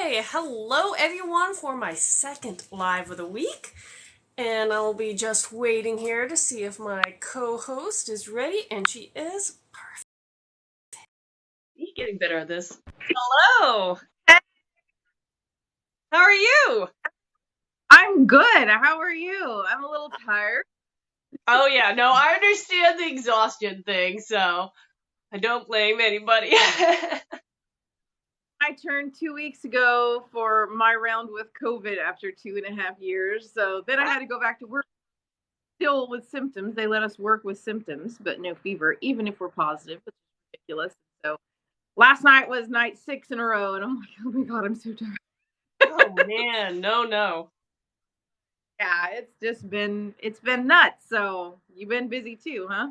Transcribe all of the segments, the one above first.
Okay, hello everyone for my second live of the week. And I'll be just waiting here to see if my co-host is ready, and she is perfect. You're getting better at this. Hello! How are you? I'm good. How are you? I'm a little tired. Oh yeah, no, I understand the exhaustion thing, so I don't blame anybody. I turned 2 weeks ago for my round with COVID after 2.5 years. So then I had to go back to work still with symptoms. They let us work with symptoms, but no fever, even if we're positive, which is ridiculous. So last night was night 6 in a row, and I'm like, oh my God, I'm so tired. Oh man, no. Yeah, it's been nuts. So you've been busy too, huh?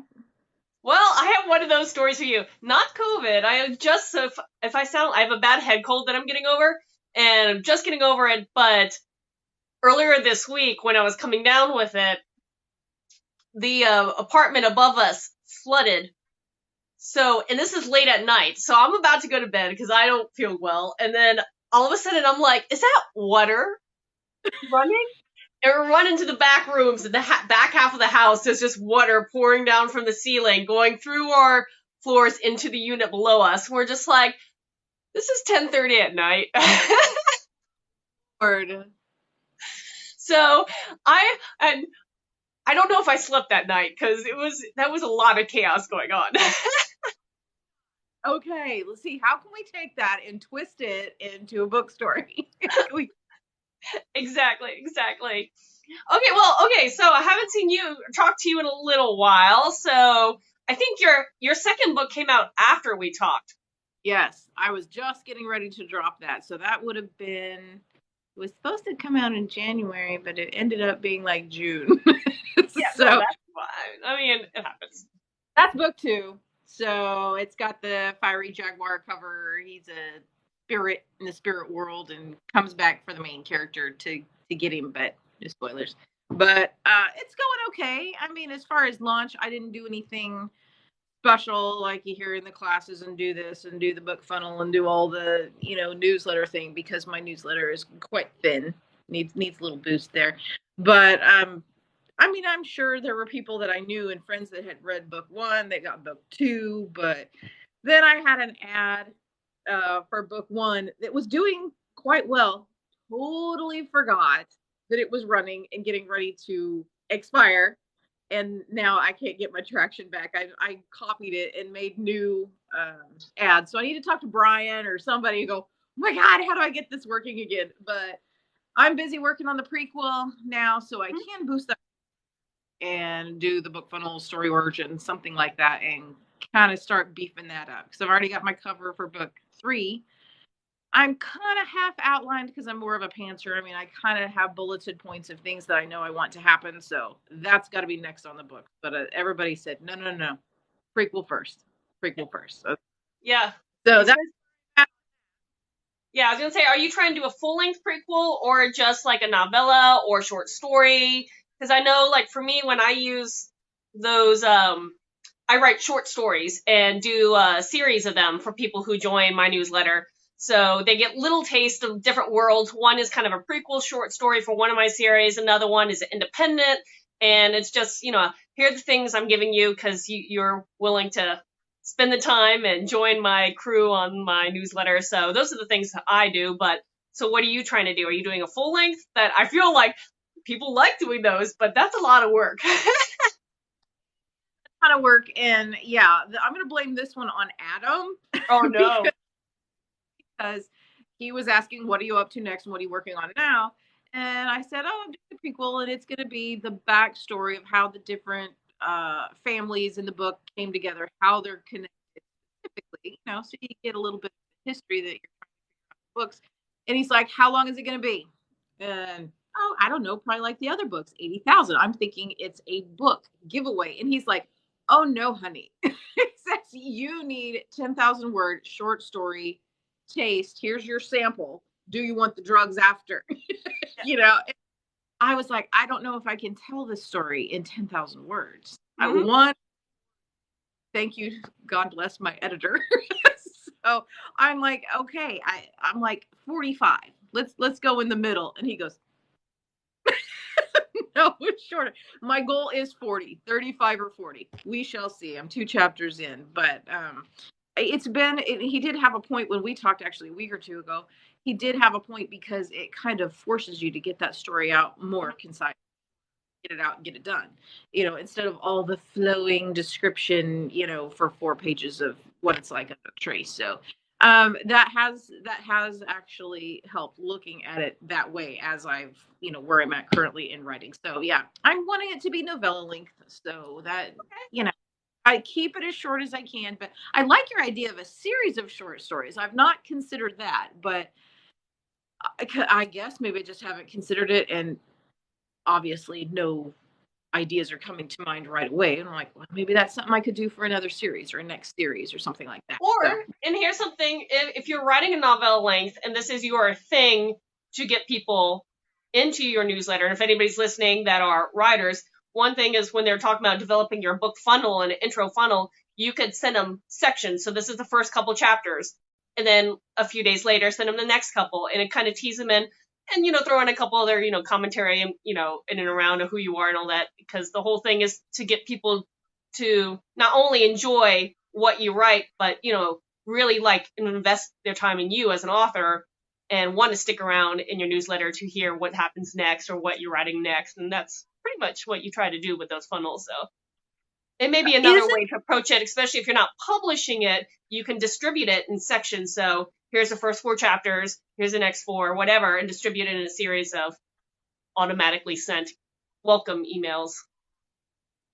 Well, I have one of those stories for you. Not COVID. I just, if I sound, I have a bad head cold that I'm getting over, and I'm just getting over it, but earlier this week when I was coming down with it, the apartment above us flooded. So, and this is late at night, so I'm about to go to bed because I don't feel well, and then all of a sudden I'm like, is that water running? And we run into the back rooms, and the back half of the house, there's just water pouring down from the ceiling, going through our floors into the unit below us. We're just like, this is 10:30 at night. Word. So and I don't know if I slept that night because that was a lot of chaos going on. Okay, let's see. How can we take that and twist it into a book story? Exactly. Okay, so I haven't seen you talk to you in a little while, so I think your second book came out after we talked. Yes, I was just getting ready to drop that. So that would have been, it was supposed to come out in January, but it ended up being like June. Yeah, no, So that's fine. I mean, it happens. that's book two. So it's got the fiery jaguar cover. He's a spirit in the spirit world and comes back for the main character to get him, but no spoilers. But it's going okay. I mean, as far as launch, I didn't do anything special like you hear in the classes and do this and do the book funnel and do all the newsletter thing, because my newsletter is quite thin, needs a little boost there. But I mean, I'm sure there were people that I knew and friends that had read book one, they got book two, but then I had an ad for book one that was doing quite well. Totally forgot that it was running and getting ready to expire, and now I can't get my traction back. I copied it and made new ads. So I need to talk to Brian or somebody and go, oh my God, how do I get this working again? But I'm busy working on the prequel now, so I can boost that and do the book funnel story origin, something like that, and kind of start beefing that up. Because I've already got my cover for book three. I'm kind of half outlined because I'm more of a pantser. I mean, I kind of have bulleted points of things that I know I want to happen. So that's got to be next on the book. But everybody said, no. Prequel first. Prequel first. Yeah. So that's. Yeah, I was gonna say, are you trying to do a full-length prequel or just like a novella or short story? Because I know, like, for me, when I use those, I write short stories and do a series of them for people who join my newsletter. So they get little taste of different worlds. One is kind of a prequel short story for one of my series. Another one is independent. And it's just, here are the things I'm giving you because you're willing to spend the time and join my crew on my newsletter. So those are the things that I do. But so what are you trying to do? Are you doing a full length? That I feel like people like doing those, but that's a lot of work. Kind of work. And yeah, I'm going to blame this one on Adam. Oh, no. Because he was asking, what are you up to next and what are you working on now? And I said, oh, I'm doing the prequel, and it's going to be the backstory of how the different families in the book came together, how they're connected specifically, so you get a little bit of history that you're trying to figure out in the books. And he's like, how long is it going to be? And, oh, I don't know, probably like the other books, 80,000. I'm thinking it's a book giveaway. And he's like, oh, no, honey. He says, you need 10,000 word short story. Taste, here's your sample, do you want the drugs after? I was like, I don't know if I can tell this story in 10,000 words. I want, thank you, God bless my editor. So I'm like, okay, I'm like 45. Let's go in the middle. And he goes, no, it's shorter. My goal is 40, 35 or 40. We shall see. I'm 2 chapters in, but he did have a point when we talked actually a week or two ago. He did have a point because it kind of forces you to get that story out more concise, get it out and get it done. Instead of all the flowing description, for 4 pages of what it's like under a tree. So that has actually helped looking at it that way as I've where I'm at currently in writing. So yeah, I'm wanting it to be novella length so that I keep it as short as I can. But I like your idea of a series of short stories. I've not considered that, but I guess maybe I just haven't considered it, and obviously no ideas are coming to mind right away. And I'm like, well, maybe that's something I could do for another series or a next series or something like that. Or, So and here's something, if you're writing a novel length and this is your thing to get people into your newsletter, and if anybody's listening that are writers, one thing is when they're talking about developing your book funnel and an intro funnel, you could send them sections. So this is the first couple chapters. And then a few days later, send them the next couple, and it kind of tease them in, and, throw in a couple other, commentary, and, in and around of who you are and all that, because the whole thing is to get people to not only enjoy what you write, but, really like and invest their time in you as an author and want to stick around in your newsletter to hear what happens next or what you're writing next. And that's pretty much what you try to do with those funnels. So it may be another isn't way to approach it, especially if you're not publishing it, you can distribute it in sections. So here's the first 4 chapters, here's the next 4, whatever, and distribute it in a series of automatically sent welcome emails.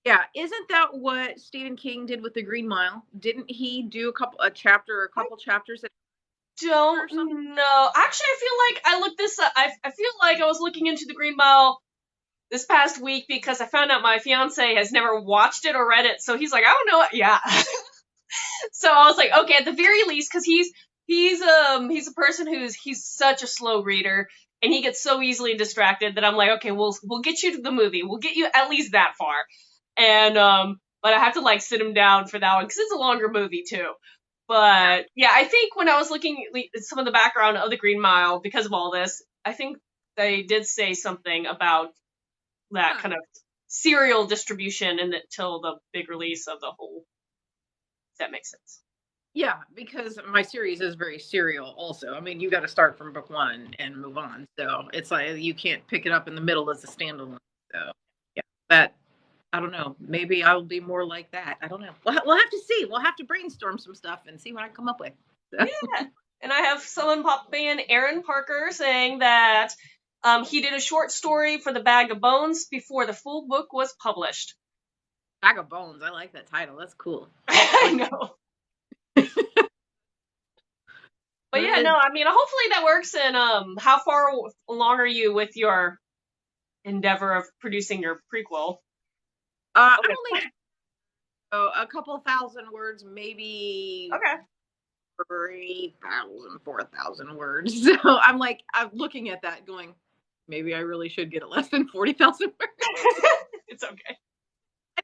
Yeah, isn't that what Stephen King did with The Green Mile? Didn't he do a couple chapters? Don't know. Actually, I feel like I looked this up. I feel like I was looking into The Green Mile this past week because I found out my fiance has never watched it or read it. So he's like, I don't know. Yeah. So I was like, okay, at the very least, because he's a person he's such a slow reader and he gets so easily distracted that I'm like, okay, we'll get you to the movie. We'll get you at least that far. And but I have to like sit him down for that one because it's a longer movie too. But yeah, I think when I was looking at some of the background of the Green Mile because of all this, I think they did say something about that kind of serial distribution and until the big release of the whole. If that makes sense. Yeah, because my series is very serial also. I mean, you got to start from book 1 and move on. So it's like you can't pick it up in the middle as a standalone. So yeah, that I don't know. Maybe I'll be more like that. I don't know. We'll have to see. We'll have to brainstorm some stuff and see what I come up with. So. Yeah. And I have someone pop in, Aaron Parker, saying that he did a short story for the Bag of Bones before the full book was published. Bag of Bones. I like that title. That's cool. I know. But yeah, no, I mean, hopefully that works. And how far along are you with your endeavor of producing your prequel? I'm only a couple thousand words, maybe. Okay. 3,000, 4,000 words. So I'm looking at that going, maybe I really should get it less than 40,000 words. It's okay.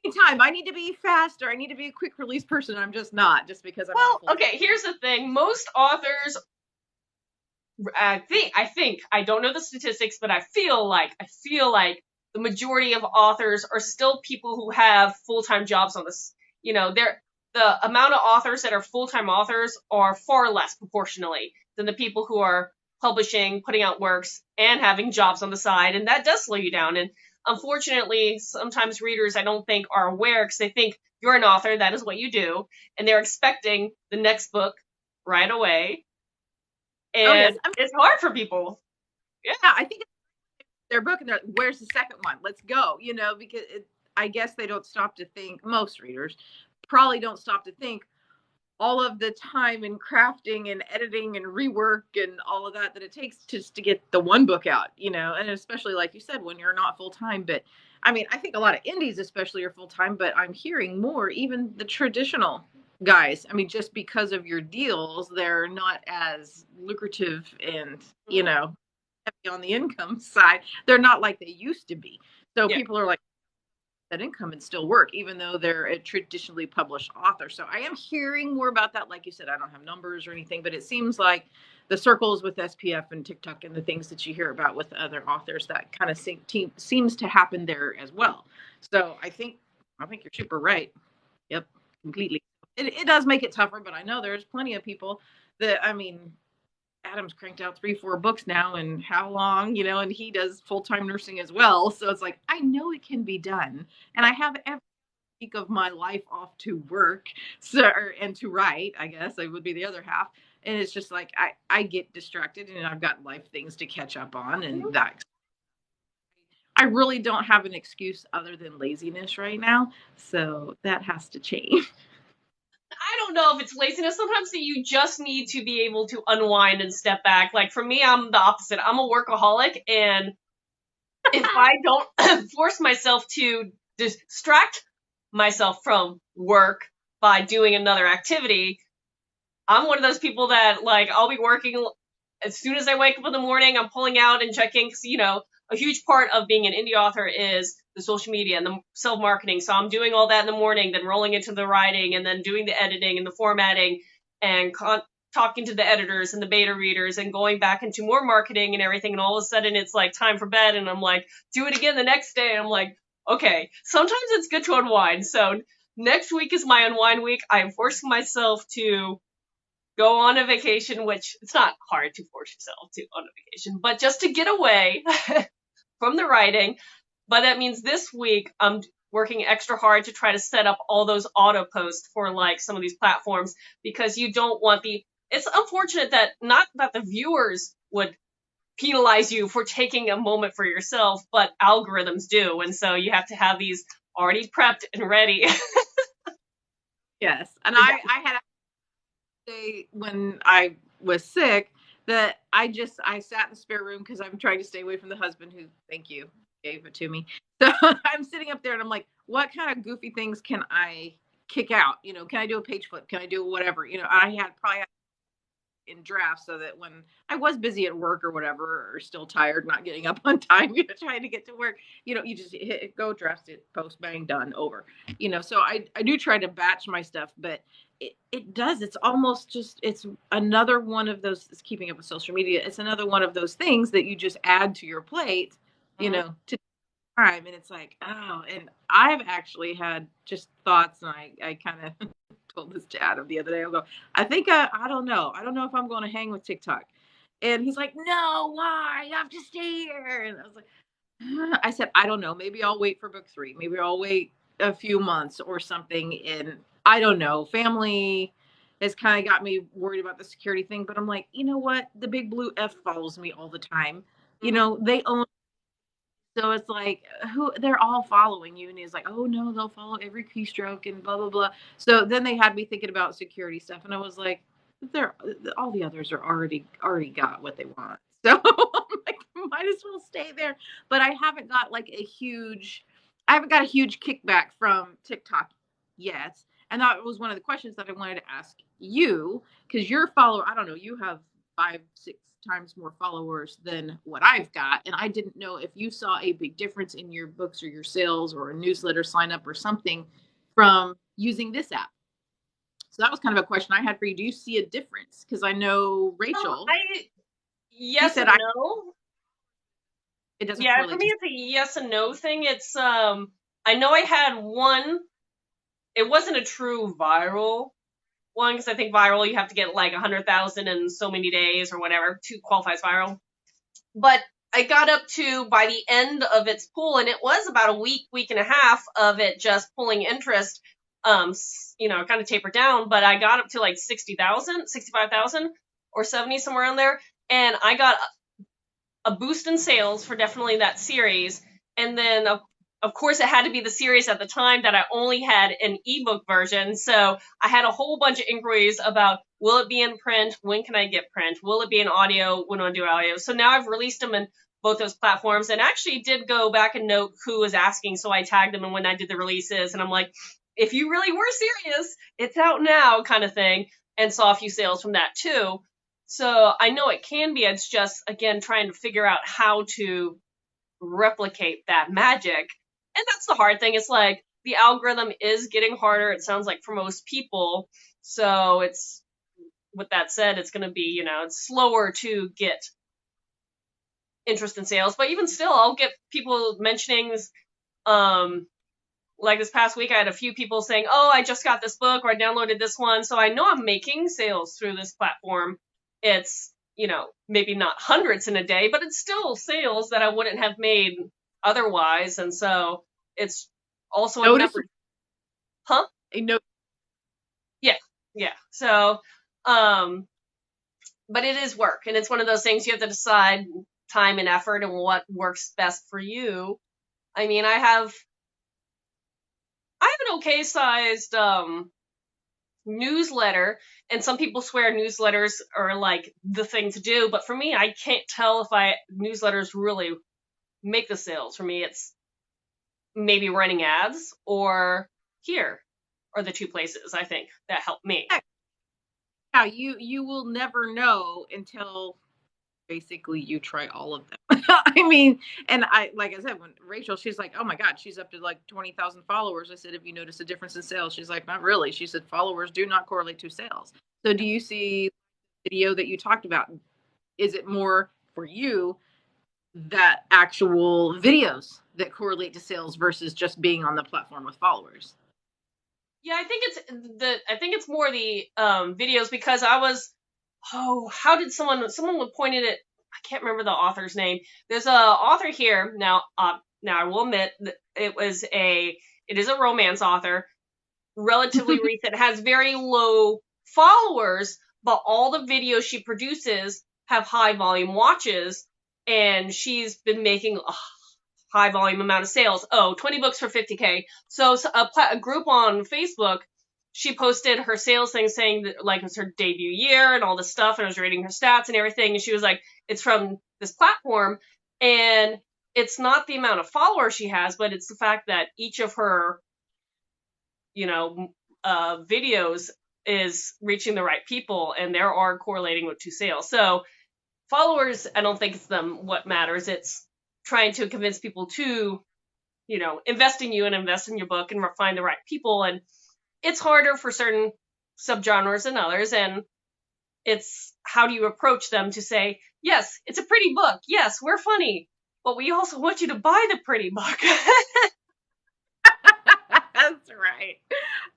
Anytime. I need to be faster. I need to be a quick release person. I'm just not, just because I'm Well, okay, here's the thing. Most authors, I think, I don't know the statistics, but I feel like the majority of authors are still people who have full-time jobs on this. The amount of authors that are full-time authors are far less proportionally than the people who are publishing, putting out works, and having jobs on the side, and that does slow you down. And unfortunately, sometimes readers, I don't think, are aware because they think you're an author, that is what you do, and they're expecting the next book right away. And it's hard for people. Yeah, I think their book and where's the second one? Let's go, because I guess they don't stop to think, most readers probably don't stop to think all of the time and crafting and editing and rework and all of that it takes just to get the one book out, and especially like you said, when you're not full time. But I mean, I think a lot of indies especially are full time, but I'm hearing more, even the traditional guys. I mean, just because of your deals, they're not as lucrative and, heavy on the income side. They're not like they used to be. So people are like, that income and still work, even though they're a traditionally published author. So I am hearing more about that. Like you said, I don't have numbers or anything, but it seems like the circles with SPF and TikTok and the things that you hear about with other authors, that kind of seems to happen there as well. So I think you're super right. Yep, completely. It does make it tougher, but I know there's plenty of people that, I mean, Adam's cranked out 3-4 books now, and how long, and he does full-time nursing as well. So it's like, I know it can be done. And I have every week of my life off to work, and to write, I guess I would be the other half. And it's just like, I get distracted, and I've got life things to catch up on. And that, I really don't have an excuse other than laziness right now. So that has to change. I don't know if it's laziness. Sometimes you just need to be able to unwind and step back. Like for me, I'm the opposite. I'm a workaholic, and if I don't force myself to distract myself from work by doing another activity, I'm one of those people that, like, I'll be working as soon as I wake up in the morning. I'm pulling out and checking, because, a huge part of being an indie author is the social media and the self-marketing. So I'm doing all that in the morning, then rolling into the writing, and then doing the editing and the formatting, and talking to the editors and the beta readers, and going back into more marketing and everything. And all of a sudden it's like time for bed, and I'm like, do it again the next day. And I'm like, okay, sometimes it's good to unwind. So next week is my unwind week. I am forcing myself to go on a vacation, which it's not hard to force yourself to on a vacation, but just to get away from the writing. But that means this week I'm working extra hard to try to set up all those auto posts for, like, some of these platforms, because you don't want it's unfortunate that, not that the viewers would penalize you for taking a moment for yourself, but algorithms do. And so you have to have these already prepped and ready. Yes. And I had a day when I was sick that I sat in the spare room, because I'm trying to stay away from the husband who, thank you, gave it to me. So I'm sitting up there and I'm like, what kind of goofy things can I kick out? Can I do a page flip? Can I do whatever? I had probably in drafts, so that when I was busy at work or whatever, or still tired, not getting up on time, trying to get to work, you just hit go, draft it, post, bang, done, over. So I do try to batch my stuff, but it does. It's almost just, it's another one of those, it's keeping up with social media. It's another one of those things that you just add to your plate, to time. And it's like, oh, and I've actually had just thoughts, and I kind of told this to Adam the other day. I'll go, I think I don't know. I don't know if I'm going to hang with TikTok. And he's like, no, why? You have to stay here. And I was like, I said, I don't know. Maybe I'll wait for book 3. Maybe I'll wait a few months or something. And I don't know. Family has kind of got me worried about the security thing. But I'm like, you know what? The big blue F follows me all the time. They own. So it's like, they're all following you. And he's like, oh no, they'll follow every keystroke and blah, blah, blah. So then they had me thinking about security stuff. And I was like, all the others are already got what they want. So I'm like, might as well stay there. But I haven't got a huge kickback from TikTok yet. And that was one of the questions that I wanted to ask you, because your follower, I don't know, you have 5-6 times more followers than what I've got. And I didn't know if you saw a big difference in your books or your sales or a newsletter sign up or something from using this app. So that was kind of a question I had for you. Do you see a difference? Because I know Rachel. Yes and no. It doesn't. Yeah, for me it's a yes and no thing. It's I know I had one. It wasn't a true viral one, because I think viral, you have to get like 100,000 in so many days or whatever to qualify as viral. But I got up to, by the end of its pull, and it was about a week and a half of it just pulling interest, kind of tapered down, but I got up to like 60,000, 65,000 or 70, somewhere around there. And I got a boost in sales for definitely that series. And then of course, it had to be the series at the time that I only had an ebook version. So I had a whole bunch of inquiries about, will it be in print? When can I get print? Will it be in audio? When do I do audio? So now I've released them in both those platforms, and actually did go back and note who was asking. So I tagged them in when I did the releases, and I'm like, if you really were serious, it's out now, kind of thing, and saw a few sales from that too. So I know it can be. It's just, again, trying to figure out how to replicate that magic. And that's the hard thing. It's like the algorithm is getting harder, it sounds like, for most people. So it's, with that said, it's going to be, it's slower to get interest in sales. But even still, I'll get people mentioning, like this past week, I had a few people saying, oh, I just got this book or I downloaded this one. So I know I'm making sales through this platform. It's, maybe not hundreds in a day, but it's still sales that I wouldn't have made otherwise. And so it's also a number. Huh? Yeah. Yeah. So, but it is work, and it's one of those things you have to decide time and effort and what works best for you. I mean, I have an okay sized newsletter, and some people swear newsletters are like the thing to do, but for me, I can't tell if newsletters really make the sales. For me, it's maybe running ads, or here are the two places I think that help me. Yeah, you will never know until basically you try all of them. I mean, and like I said, when Rachel, she's like, oh my God, she's up to like 20,000 followers. I said, have you noticed a difference in sales? She's like, not really. She said, followers do not correlate to sales. So do you see the video that you talked about? Is it more for you that actual videos that correlate to sales versus just being on the platform with followers? Yeah, I think it's more the videos, because how did someone pointed it, I can't remember the author's name. There's a author here now. Now I will admit that it is a romance author, relatively recent, has very low followers, but all the videos she produces have high volume watches, and she's been making a high volume amount of sales. 20 books for 50K. So a group on Facebook, she posted her sales thing saying that, like, it's her debut year and all this stuff, and I was reading her stats and everything, and she was like, it's from this platform, and it's not the amount of followers she has, but it's the fact that each of her, videos is reaching the right people, and they are correlating to sales. So followers, I don't think it's what matters. It's trying to convince people to, invest in you and invest in your book and find the right people. And it's harder for certain subgenres than others. And it's how do you approach them to say, yes, it's a pretty book. Yes, we're funny, but we also want you to buy the pretty book. That's right.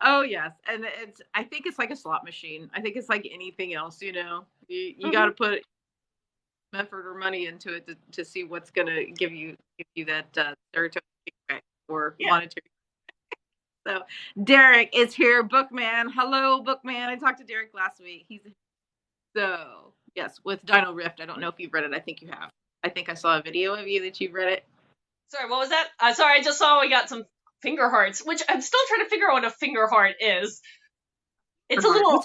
Oh yes. And I think it's like a slot machine. I think it's like anything else, you got to put effort or money into it to see what's going to give you that serotonin feedback or monetary. So Derek is here, Bookman. Hello, Bookman. I talked to Derek last week. So yes, with Dino Rift. I don't know if you've read it. I think you have. I think I saw a video of you that you've read it. Sorry, what was that? Sorry, I just saw we got some finger hearts, which I'm still trying to figure out what a finger heart is. It's a little...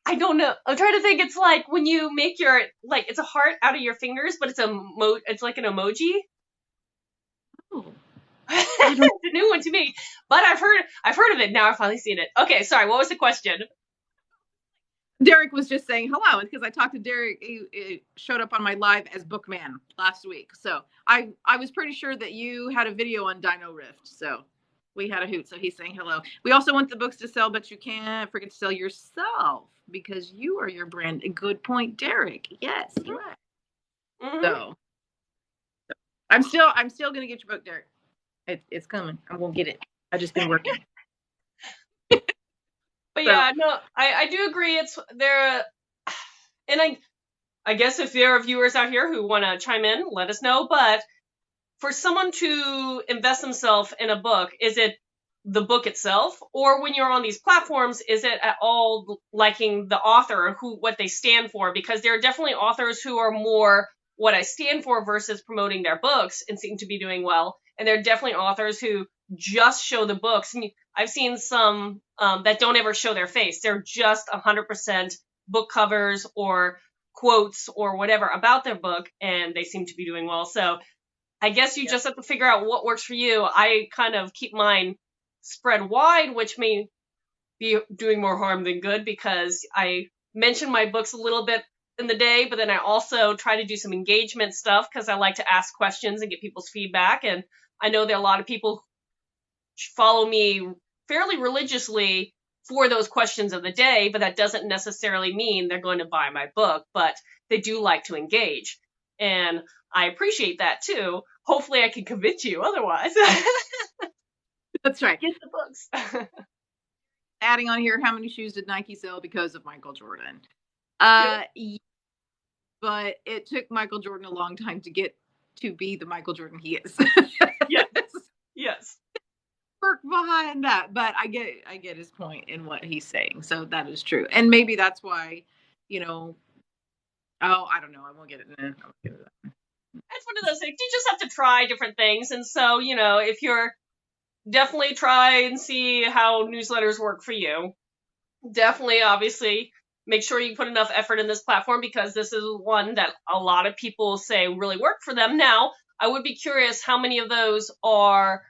I don't know. I'm trying to think. It's like when you make it's a heart out of your fingers, but it's like an emoji. Oh. It's a new one to me, but I've heard of it. Now I've finally seen it. Okay, sorry. What was the question? Derek was just saying hello, because I talked to Derek. He showed up on my live as Bookman last week, so I was pretty sure that you had a video on Dino Rift. So we had a hoot. So he's saying hello. We also want the books to sell, but you can't forget to sell yourself, because you are your brand. A good point, Derek. Yes, you're right. Mm-hmm. So I'm still gonna get your book, Derek. It's coming. I'm gonna get it. I just been working. But yeah, no, I do agree. It's there, and I guess if there are viewers out here who want to chime in, let us know. But for someone to invest themselves in a book, is it the book itself, or when you're on these platforms, is it at all liking the author or what they stand for? Because there are definitely authors who are more what I stand for versus promoting their books and seem to be doing well. And there are definitely authors who just show the books. And I've seen some that don't ever show their face. They're just 100% book covers or quotes or whatever about their book, and they seem to be doing well. So I guess you just have to figure out what works for you. I kind of keep mine spread wide, which may be doing more harm than good, because I mention my books a little bit in the day, but then I also try to do some engagement stuff because I like to ask questions and get people's feedback. And I know there are a lot of people follow me fairly religiously for those questions of the day, but that doesn't necessarily mean they're going to buy my book, but they do like to engage. And I appreciate that too. Hopefully I can convince you otherwise. That's right. Get the books. Adding on here, how many shoes did Nike sell because of Michael Jordan? Yep. But it took Michael Jordan a long time to get to be the Michael Jordan he is. Yes. Yes. Work behind that, but I get his point in what he's saying, so that is true. And maybe that's why, I don't know, I won't get it in. It's one of those things. You just have to try different things. And so, if you're definitely try and see how newsletters work for you. Definitely, obviously, make sure you put enough effort in this platform because this is one that a lot of people say really work for them. Now, I would be curious how many of those are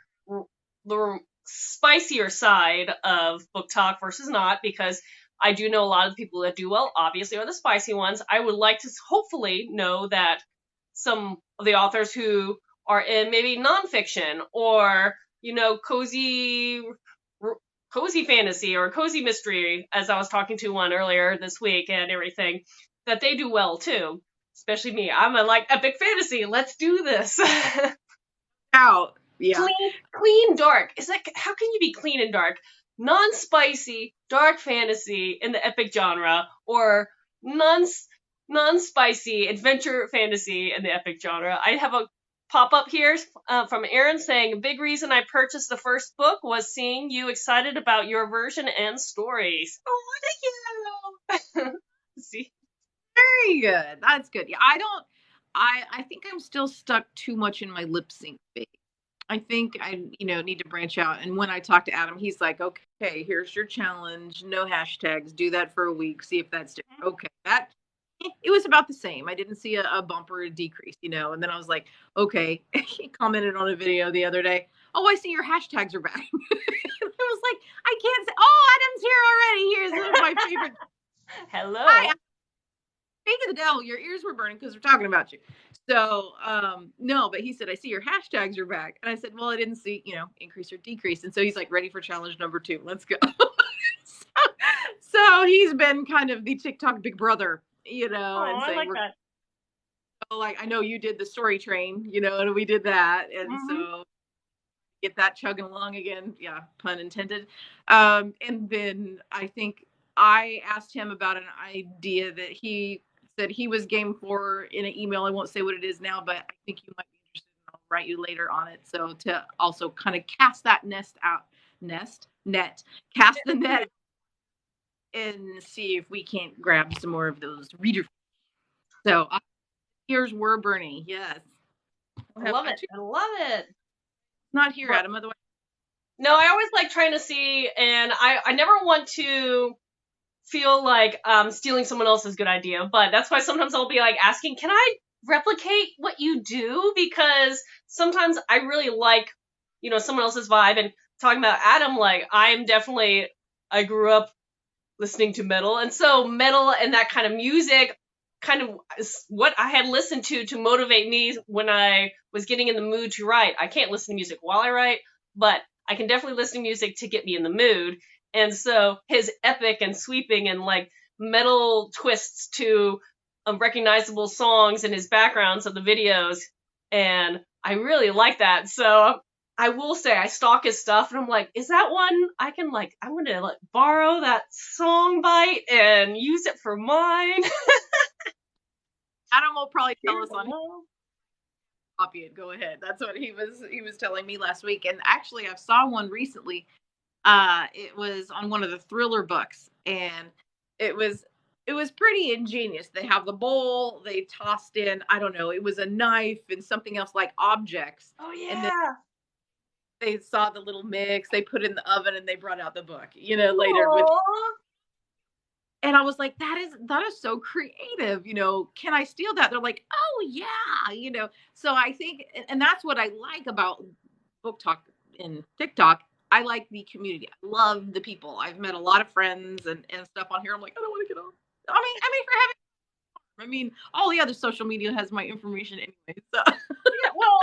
the spicier side of book talk versus not, because I do know a lot of people that do well, obviously, are the spicy ones. I would like to hopefully know that some of the authors who are in maybe nonfiction or, cozy fantasy or cozy mystery, as I was talking to one earlier this week and everything, that they do well too. Especially me. I'm like epic fantasy. Let's do this. Out. Yeah. Clean, dark. It's like, how can you be clean and dark? Non-spicy, dark fantasy in the epic genre, or non-spicy adventure fantasy in the epic genre. I have a pop-up here from Aaron saying, a big reason I purchased the first book was seeing you excited about your version and stories. Oh, thank you! See? Very good. That's good. Yeah, I think I'm still stuck too much in my lip sync phase. I think I, need to branch out. And when I talk to Adam, he's like, okay, here's your challenge. No hashtags. Do that for a week. See if that's different. Okay. It was about the same. I didn't see a bumper decrease, And then I was like, okay. He commented on a video the other day. Oh, I see your hashtags are back. I was like, I can't say, oh, Adam's here already. Here's my favorite. Hello. Hi. Speak of the devil, your ears were burning because we're talking about you. So, no, but he said, I see your hashtags are back. And I said, well, I didn't see, increase or decrease. And so he's like, ready for challenge number 2. Let's go. so he's been kind of the TikTok big brother, and saying, I like that. Like, I know you did the story train, and we did that. And so get that chugging along again. Yeah, pun intended. And then I think I asked him about an idea that he said he was game for in an email. I won't say what it is now, but I think you might be interested. I'll write you later on it. So to also kind of cast that cast the net and see if we can't grab some more of those readers. So ears were burning. Yes. I love it. I love it. Not here, Adam. Otherwise. No, I always like trying to see, and I never want to feel like stealing someone else's good idea, but that's why sometimes I'll be like asking, can I replicate what you do? Because sometimes I really like, someone else's vibe. And talking about Adam, like I grew up listening to metal, and so metal and that kind of music kind of is what I had listened to motivate me when I was getting in the mood to write. I can't listen to music while I write, but I can definitely listen to music to get me in the mood. And so his epic and sweeping and like metal twists to recognizable songs and his backgrounds of the videos. And I really like that. So I will say I stalk his stuff and I'm like, is that one I can I'm going to borrow that song bite and use it for mine. Adam will probably tell us on copy it. Go ahead. That's what he was telling me last week. And actually I saw one recently. It was on one of the thriller books, and it was pretty ingenious. They have the bowl, they tossed in, I don't know, it was a knife and something else like objects. Oh yeah. And then they saw the little mix, they put it in the oven, and they brought out the book, later. And I was like, that is so creative. Can I steal that? They're like, oh yeah, So I think, and that's what I like about book talk in TikTok. I like the community. I love the people. I've met a lot of friends and stuff on here. I'm like, I don't want to get on. I mean, all the other social media has my information anyway. So. Yeah, well,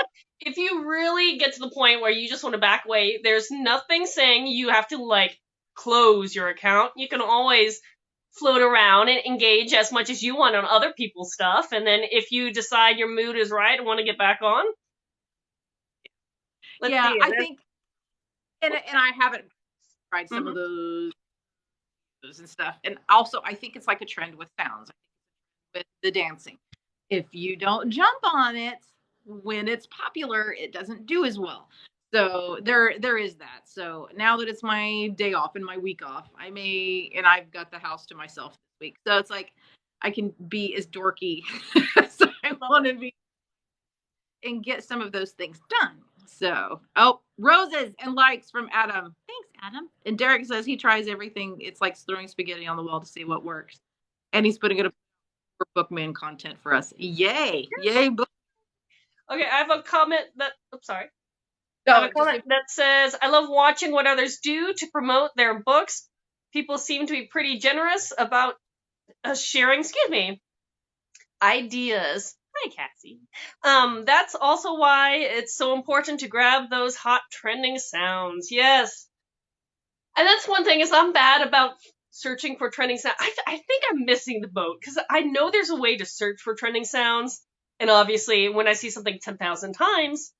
if you really get to the point where you just want to back away, there's nothing saying you have to like close your account. You can always float around and engage as much as you want on other people's stuff. And then if you decide your mood is right and want to get back on, let's Yeah, see. I think, and I haven't tried some of Mhm. those and stuff. And also, I think it's like a trend with sounds, with the dancing. If you don't jump on it when it's popular, it doesn't do as well. So there is that. So now that it's my day off and my week off, and I've got the house to myself this week. So it's like I can be as dorky as I want to be and get some of those things done. So, roses and likes from Adam. Thanks, Adam. And Derek says he tries everything. It's like throwing spaghetti on the wall to see what works. And he's putting it up for Bookman content for us. Yay. Yay. Okay, I have a comment that. Oops, sorry. No, I have a comment that says, I love watching what others do to promote their books. People seem to be pretty generous about sharing, ideas. Hi, Cassie. That's also why it's so important to grab those hot trending sounds. Yes. And that's one thing is I'm bad about searching for trending sounds. I think I'm missing the boat because I know there's a way to search for trending sounds. And obviously, when I see something 10,000 times,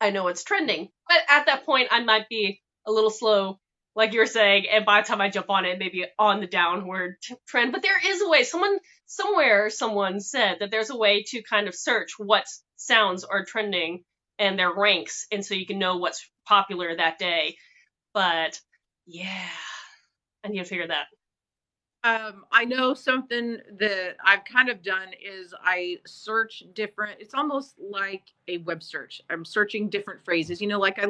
I know it's trending. But at that point, I might be a little slow, like you were saying, and by the time I jump on it, maybe on the downward trend. But there is a way. Someone said that there's a way to kind of search what sounds are trending and their ranks, and so you can know what's popular that day. But yeah, I need to figure that. I know something that I've kind of done is I search different, it's almost like a web search. I'm searching different phrases. Like I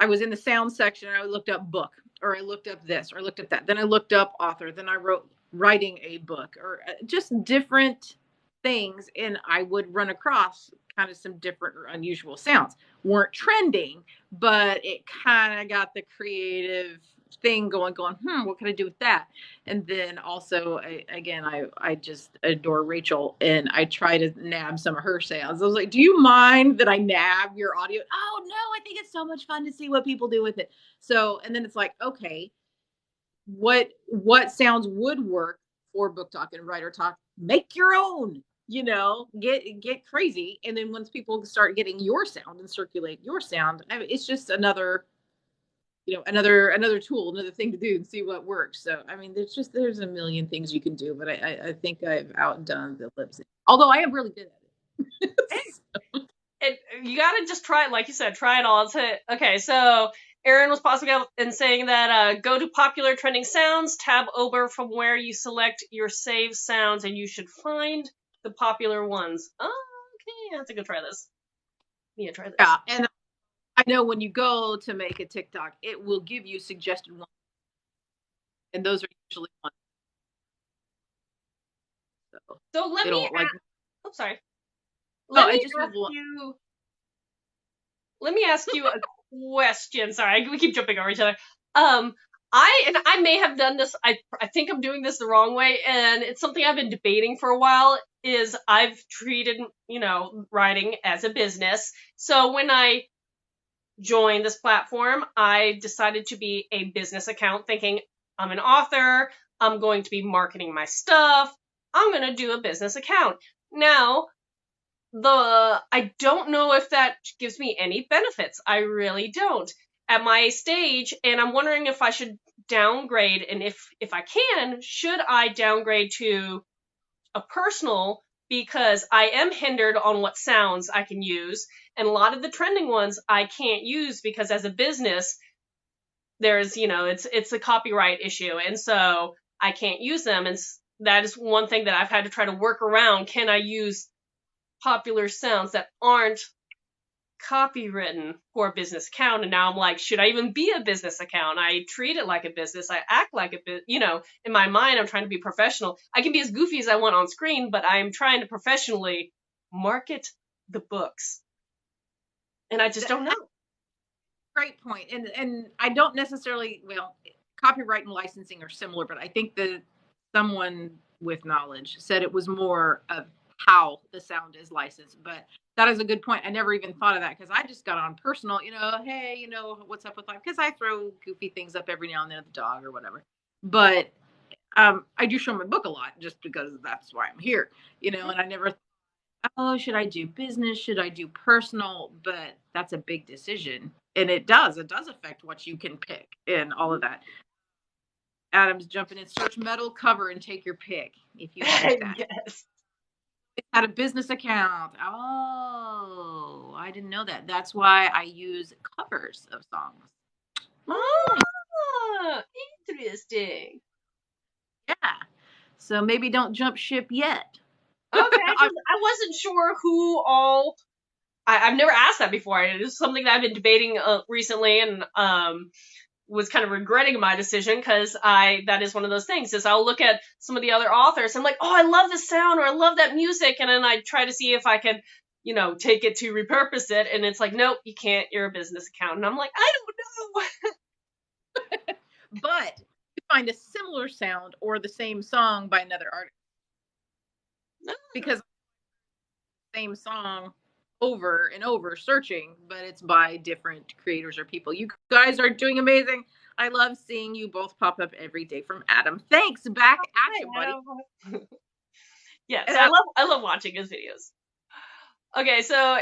was in the sound section and I looked up book, or I looked up this, or I looked up that. Then I looked up author. Then I wrote writing a book, or just different things. And I would run across kind of some different or unusual sounds. Weren't trending, but it kind of got the creative thing going, what can I do with that? And then also, I just adore Rachel, and I try to nab some of her sounds. I was like, do you mind that I nab your audio? Oh, no, I think it's so much fun to see what people do with it. So, and then it's like, okay, what sounds would work for book talk and writer talk? Make your own, get crazy. And then once people start getting your sound and circulate your sound, it's just another another tool, another thing to do and see what works. So, there's a million things you can do, but I think I've outdone the lip sync. Although I am really good at it. You gotta just try it, like you said, try it all. Okay, so Aaron was possibly in saying that go to popular trending sounds, tab over from where you select your save sounds, and you should find the popular ones. Oh, okay, I have to go try this. Yeah, try this. Yeah, and I know when you go to make a TikTok, it will give you suggested ones. And those are usually ones. So let me let me ask you a question. Sorry, we keep jumping over each other. I may have done this. I think I'm doing this the wrong way, and it's something I've been debating for a while. Is I've treated writing as a business. So when I joined this platform, I decided to be a business account, thinking I'm an author. I'm going to be marketing my stuff. I'm going to do a business account. Now, I don't know if that gives me any benefits. I really don't at my stage, and I'm wondering if I should downgrade, and if I can, should I downgrade to a personal, because I am hindered on what sounds I can use, and a lot of the trending ones I can't use because as a business, there's, it's a copyright issue, and so I can't use them, and that is one thing that I've had to try to work around. Can I use popular sounds that aren't copywritten for a business account? And now I'm like, should I even be a business account? I treat it like a business. I act like in my mind, I'm trying to be professional. I can be as goofy as I want on screen, but I'm trying to professionally market the books. And I just don't know. Great point. And I don't necessarily, copyright and licensing are similar, but I think that someone with knowledge said it was more of how the sound is licensed. But that is a good point. I never even thought of that because I just got on personal, hey, what's up with life? Because I throw goofy things up every now and then at the dog or whatever. But I do show my book a lot just because that's why I'm here, and I never should I do business? Should I do personal? But that's a big decision. And it does affect what you can pick and all of that. Adam's jumping in, search metal cover and take your pick if you like that. Yes. Had a business account. Oh, I didn't know that. That's why I use covers of songs. Oh, interesting. Yeah. So maybe don't jump ship yet. Okay, I wasn't sure who all. I've never asked that before. It is something that I've been debating recently, and was kind of regretting my decision because that is one of those things. Is I'll look at some of the other authors, and I'm like, oh, I love this sound or I love that music, and then I try to see if I can, take it to repurpose it, and it's like, nope, you can't. You're a business account, and I'm like, I don't know. But you find a similar sound or the same song by another artist. Because same song over and over searching, but it's by different creators or people. You guys are doing amazing. I love seeing you both pop up every day from Adam. Thanks. Back at you, buddy. Yes, I love watching his videos. Okay, so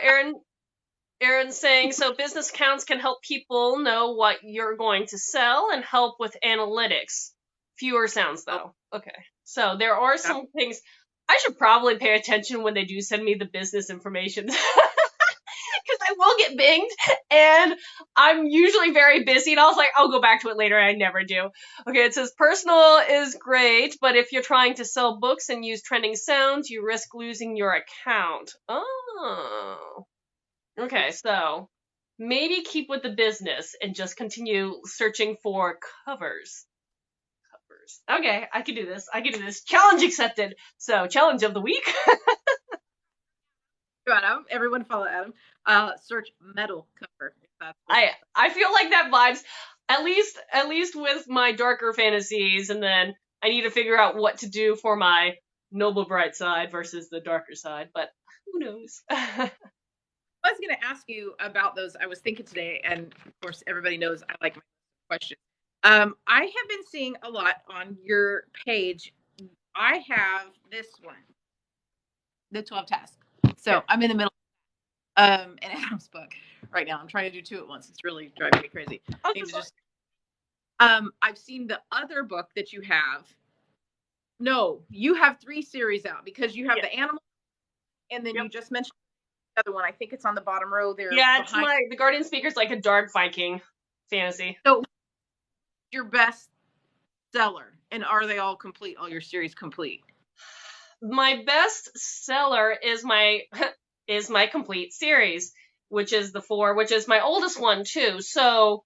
Aaron's saying, so business accounts can help people know what you're going to sell and help with analytics. Fewer sounds, though. Okay. So there are some things. I should probably pay attention when they do send me the business information. Because I will get binged, and I'm usually very busy, and I was like, I'll go back to it later, and I never do. Okay, it says, personal is great, but if you're trying to sell books and use trending sounds, you risk losing your account. Oh. Okay, so maybe keep with the business and just continue searching for covers. Okay, I can do this. Challenge accepted. So, challenge of the week. Adam, everyone follow Adam. Search metal cover. I feel like that vibes. At least with my darker fantasies, and then I need to figure out what to do for my noble bright side versus the darker side. But who knows? I was going to ask you about those. I was thinking today, and of course, everybody knows I like my questions. I have been seeing a lot on your page. I have this one, the 12 tasks. So I'm in the middle in Adam's book right now. I'm trying to do two at once. It's really driving me crazy. I've seen the other book that you have. No, you have 3 series out because you have the animal, and then you just mentioned the other one. I think it's on the bottom row there. Yeah, it's the Guardian Speaker's like a dark Viking fantasy. So your best seller, and are they all complete? All your series complete? My best seller is my complete series, which is the 4, which is my oldest one too. So,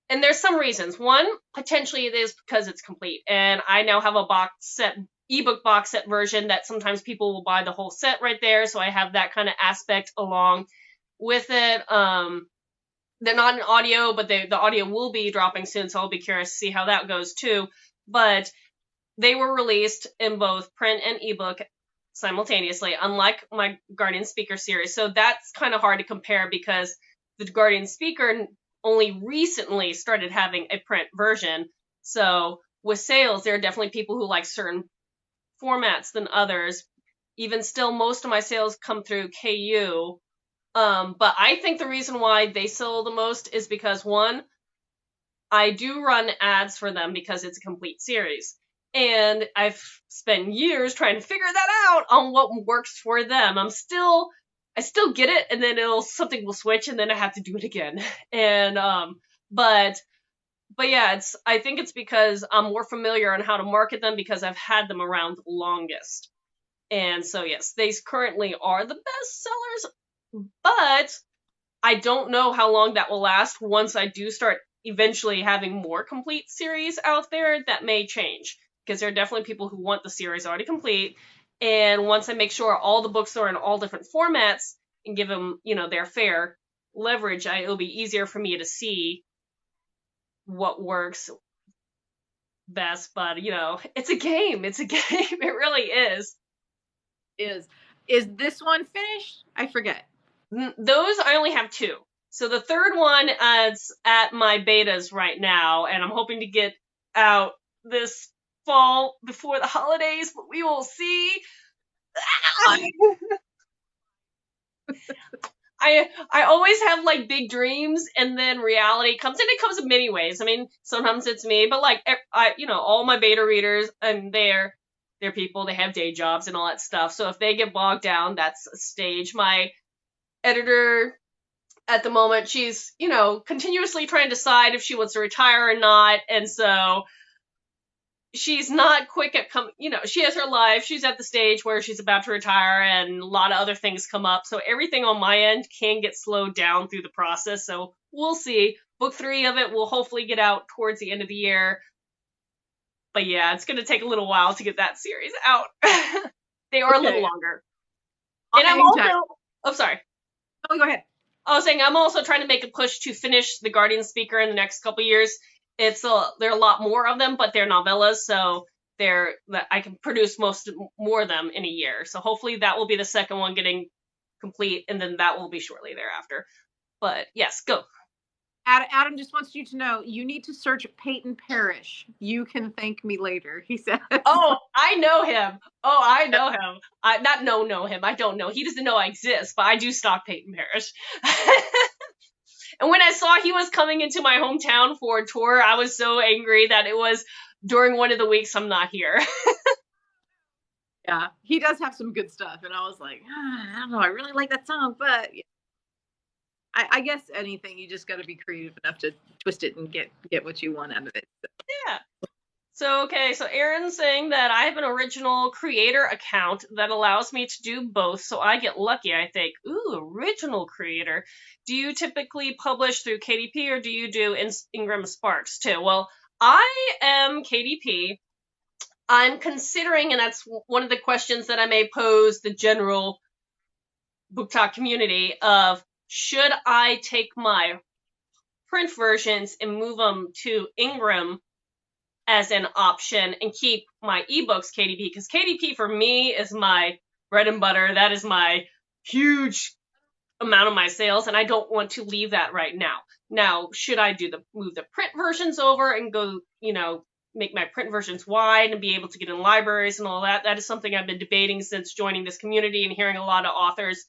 and there's some reasons. One, potentially it is because it's complete, and I now have a ebook box set version that sometimes people will buy the whole set right there. So I have that kind of aspect along with it. They're not in audio, but the audio will be dropping soon, so I'll be curious to see how that goes too. But they were released in both print and ebook simultaneously, unlike my Guardian Speaker series. So that's kind of hard to compare because the Guardian Speaker only recently started having a print version. So with sales, there are definitely people who like certain formats than others. Even still, most of my sales come through KU. But I think the reason why they sell the most is because, one, I do run ads for them because it's a complete series. And I've spent years trying to figure that out on what works for them. I still get it, and then something will switch, and then I have to do it again. And, but yeah, I think it's because I'm more familiar on how to market them because I've had them around the longest. And so, yes, they currently are the best sellers. But I don't know how long that will last. Once I do start eventually having more complete series out there, that may change. Because there are definitely people who want the series already complete. And once I make sure all the books are in all different formats and give them, their fair leverage, it'll be easier for me to see what works best. But, it's a game. It's a game. It really is. Is this one finished? I forget. Those I only have 2. So the third one is at my betas right now, and I'm hoping to get out this fall before the holidays, but we will see. I always have like big dreams, and then reality comes, and it comes in many ways. I mean, sometimes it's me, but like all my beta readers, and they're people, they have day jobs and all that stuff. So if they get bogged down, that's a stage. My editor at the moment, she's continuously trying to decide if she wants to retire or not, and so she's not quick at she has her life. She's at the stage where she's about to retire, and a lot of other things come up. So everything on my end can get slowed down through the process. So we'll see. Book 3 of it will hopefully get out towards the end of the year. But yeah, it's going to take a little while to get that series out. They are a little longer. And I'm also... Oh, sorry. Oh, go ahead. I was saying I'm also trying to make a push to finish The Guardian Speaker in the next couple years. There are a lot more of them, but they're novellas, so I can produce more of them in a year. So hopefully that will be the second one getting complete, and then that will be shortly thereafter. But yes, go. Adam just wants you to know you need to search Peyton Parrish. You can thank me later, he said. Oh, I know him. Oh, I know him. I know him. I don't know. He doesn't know I exist, but I do stalk Peyton Parrish. And when I saw he was coming into my hometown for a tour, I was so angry that it was during one of the weeks I'm not here. Yeah, he does have some good stuff, and I was like, I don't know, I really like that song, but yeah. I guess anything, you just got to be creative enough to twist it and get what you want out of it. So. Yeah. So, okay, so Aaron's saying that I have an original creator account that allows me to do both, so I get lucky, I think. Ooh, original creator. Do you typically publish through KDP, or do you do Ingram Sparks too? Well, I am KDP. I'm considering, and that's one of the questions that I may pose the general Book Talk community of, should I take my print versions and move them to Ingram as an option and keep my ebooks KDP? Because KDP for me is my bread and butter. That is my huge amount of my sales, and I don't want to leave that right now. Now, should I move the print versions over and go, make my print versions wide and be able to get in libraries and all that? That is something I've been debating since joining this community and hearing a lot of authors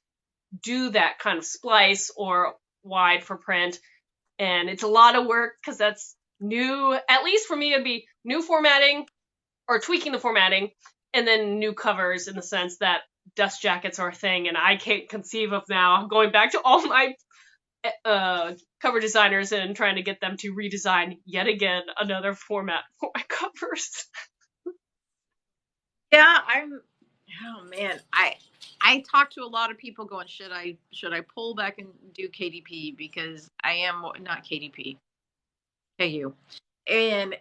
do that kind of splice or wide for print. And it's a lot of work because that's new. At least for me, it'd be new formatting or tweaking the formatting, and then new covers in the sense that dust jackets are a thing, and I can't conceive of now going back to all my cover designers and trying to get them to redesign yet again another format for my covers. Yeah, oh man, I talk to a lot of people going, should I pull back and do KDP, because I am not KDP. KU. And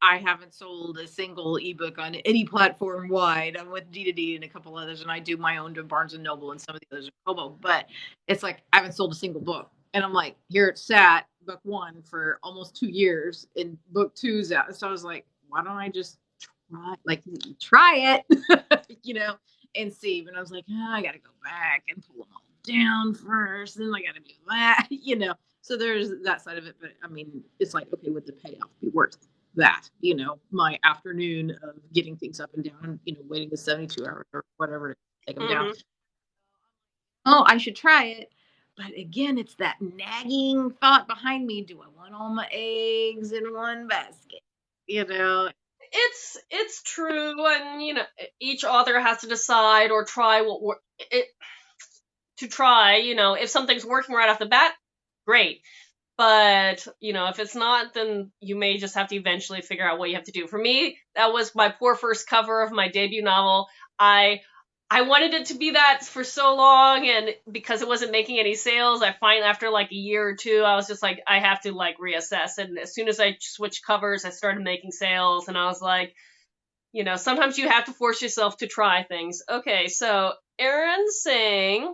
I haven't sold a single ebook on any platform wide. I'm with D2D and a couple others, and I do my own to Barnes and Noble, and some of the others are Kobo. But it's like I haven't sold a single book, and I'm like, here it sat, book 1 for almost 2 years, and book 2's out. So I was like, why don't I just try it, and see. And I was like, I got to go back and pull them all down first, then I got to do that, So there's that side of it. But I mean, it's like, okay, would the payoff be worth that? My afternoon of getting things up and down, waiting the 72 hours or whatever to take them down. Oh, I should try it. But again, it's that nagging thought behind me. Do I want all my eggs in one basket? It's true, and each author has to decide or try if something's working right off the bat, great. But if it's not, then you may just have to eventually figure out what you have to do. For me, that was my poor first cover of my debut novel. I wanted it to be that for so long, and because it wasn't making any sales, I find after like a year or two, I was just like, I have to reassess. And as soon as I switched covers, I started making sales, and I was like, sometimes you have to force yourself to try things. Okay, so Erin's saying,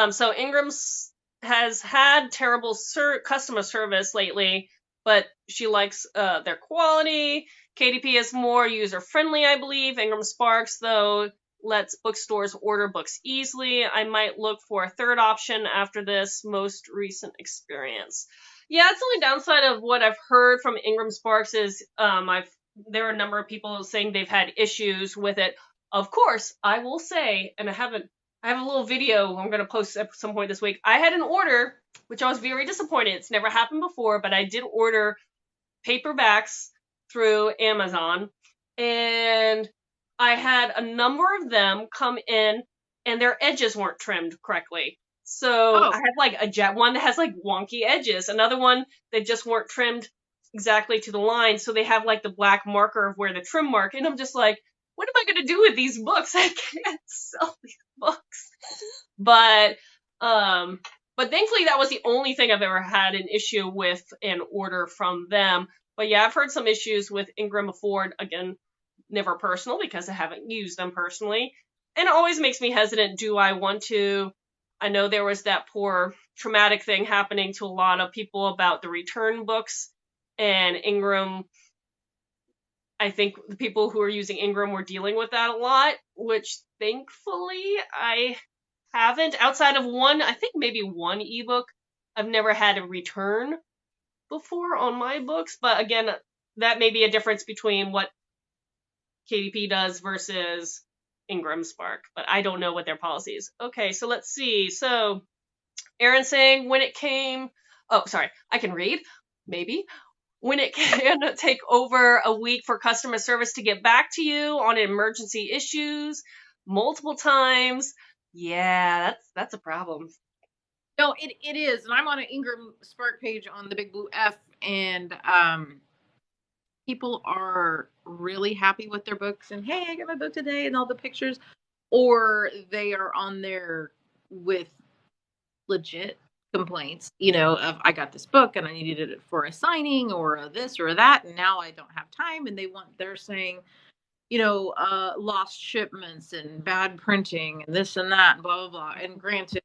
so Ingram's has had terrible customer service lately, but she likes their quality. KDP is more user-friendly, I believe. Ingram Sparks, though, lets bookstores order books easily. I might look for a third option after this most recent experience. Yeah, it's the only downside of what I've heard from Ingram Sparks is there are a number of people saying they've had issues with it. Of course, I will say, and I have a little video I'm going to post at some point this week. I had an order, which I was very disappointed. It's never happened before, but I did order paperbacks through Amazon, and I had a number of them come in and their edges weren't trimmed correctly. So I had like one that has like wonky edges, another one that just weren't trimmed exactly to the line. So they have like the black marker of where the trim mark. And I'm just like, what am I going to do with these books? I can't sell these books. But thankfully that was the only thing I've ever had an issue with an order from them. But yeah, I've heard some issues with Ingram before. Again, never personal because I haven't used them personally. And it always makes me hesitant. Do I want to? I know there was that poor traumatic thing happening to a lot of people about the return books. And Ingram, I think the people who are using Ingram were dealing with that a lot, which thankfully I haven't. Outside of one, I think maybe one ebook, I've never had a return before on my books. But again, that may be a difference between what KDP does versus Ingram Spark, but I don't know what their policy is. Okay, so let's see. So Aaron saying when it came, I can read, maybe. When it can take over a week for customer service to get back to you on emergency issues multiple times. Yeah, that's a problem. No, it is. And I'm on an Ingram Spark page on the Big Blue F, and people are really happy with their books and, hey, I got my book today and all the pictures. Or they are on there with legit complaints, of I got this book and I needed it for a signing or this or that, and now I don't have time. And they're saying, lost shipments and bad printing and this and that, and blah, blah, blah. And granted,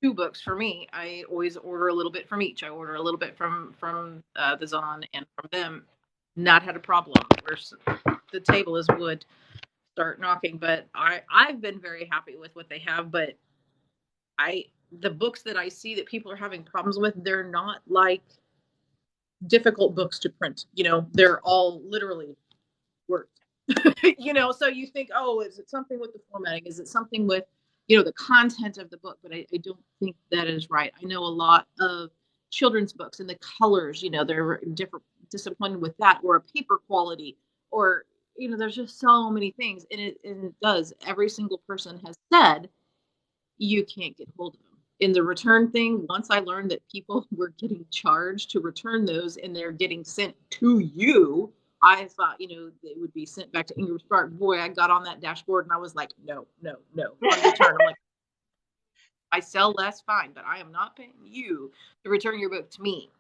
2 books for me, I always order a little bit from each. I order a little bit from the Zon and from them. Not had a problem. The table is wood. Start knocking, but I've been very happy with what they have. But the books that I see that people are having problems with, they're not like difficult books to print. They're all literally words. So you think, oh, is it something with the formatting? Is it something with the content of the book? But I don't think that is right. I know a lot of children's books and the colors, they're disappointed with that, or a paper quality, or there's just so many things. And it does. Every single person has said you can't get hold of them. In the return thing, once I learned that people were getting charged to return those and they're getting sent to you, I thought, they would be sent back to Ingram Spark. Boy, I got on that dashboard and I was like, no. On return. I'm like, I sell less, fine, but I am not paying you to return your book to me.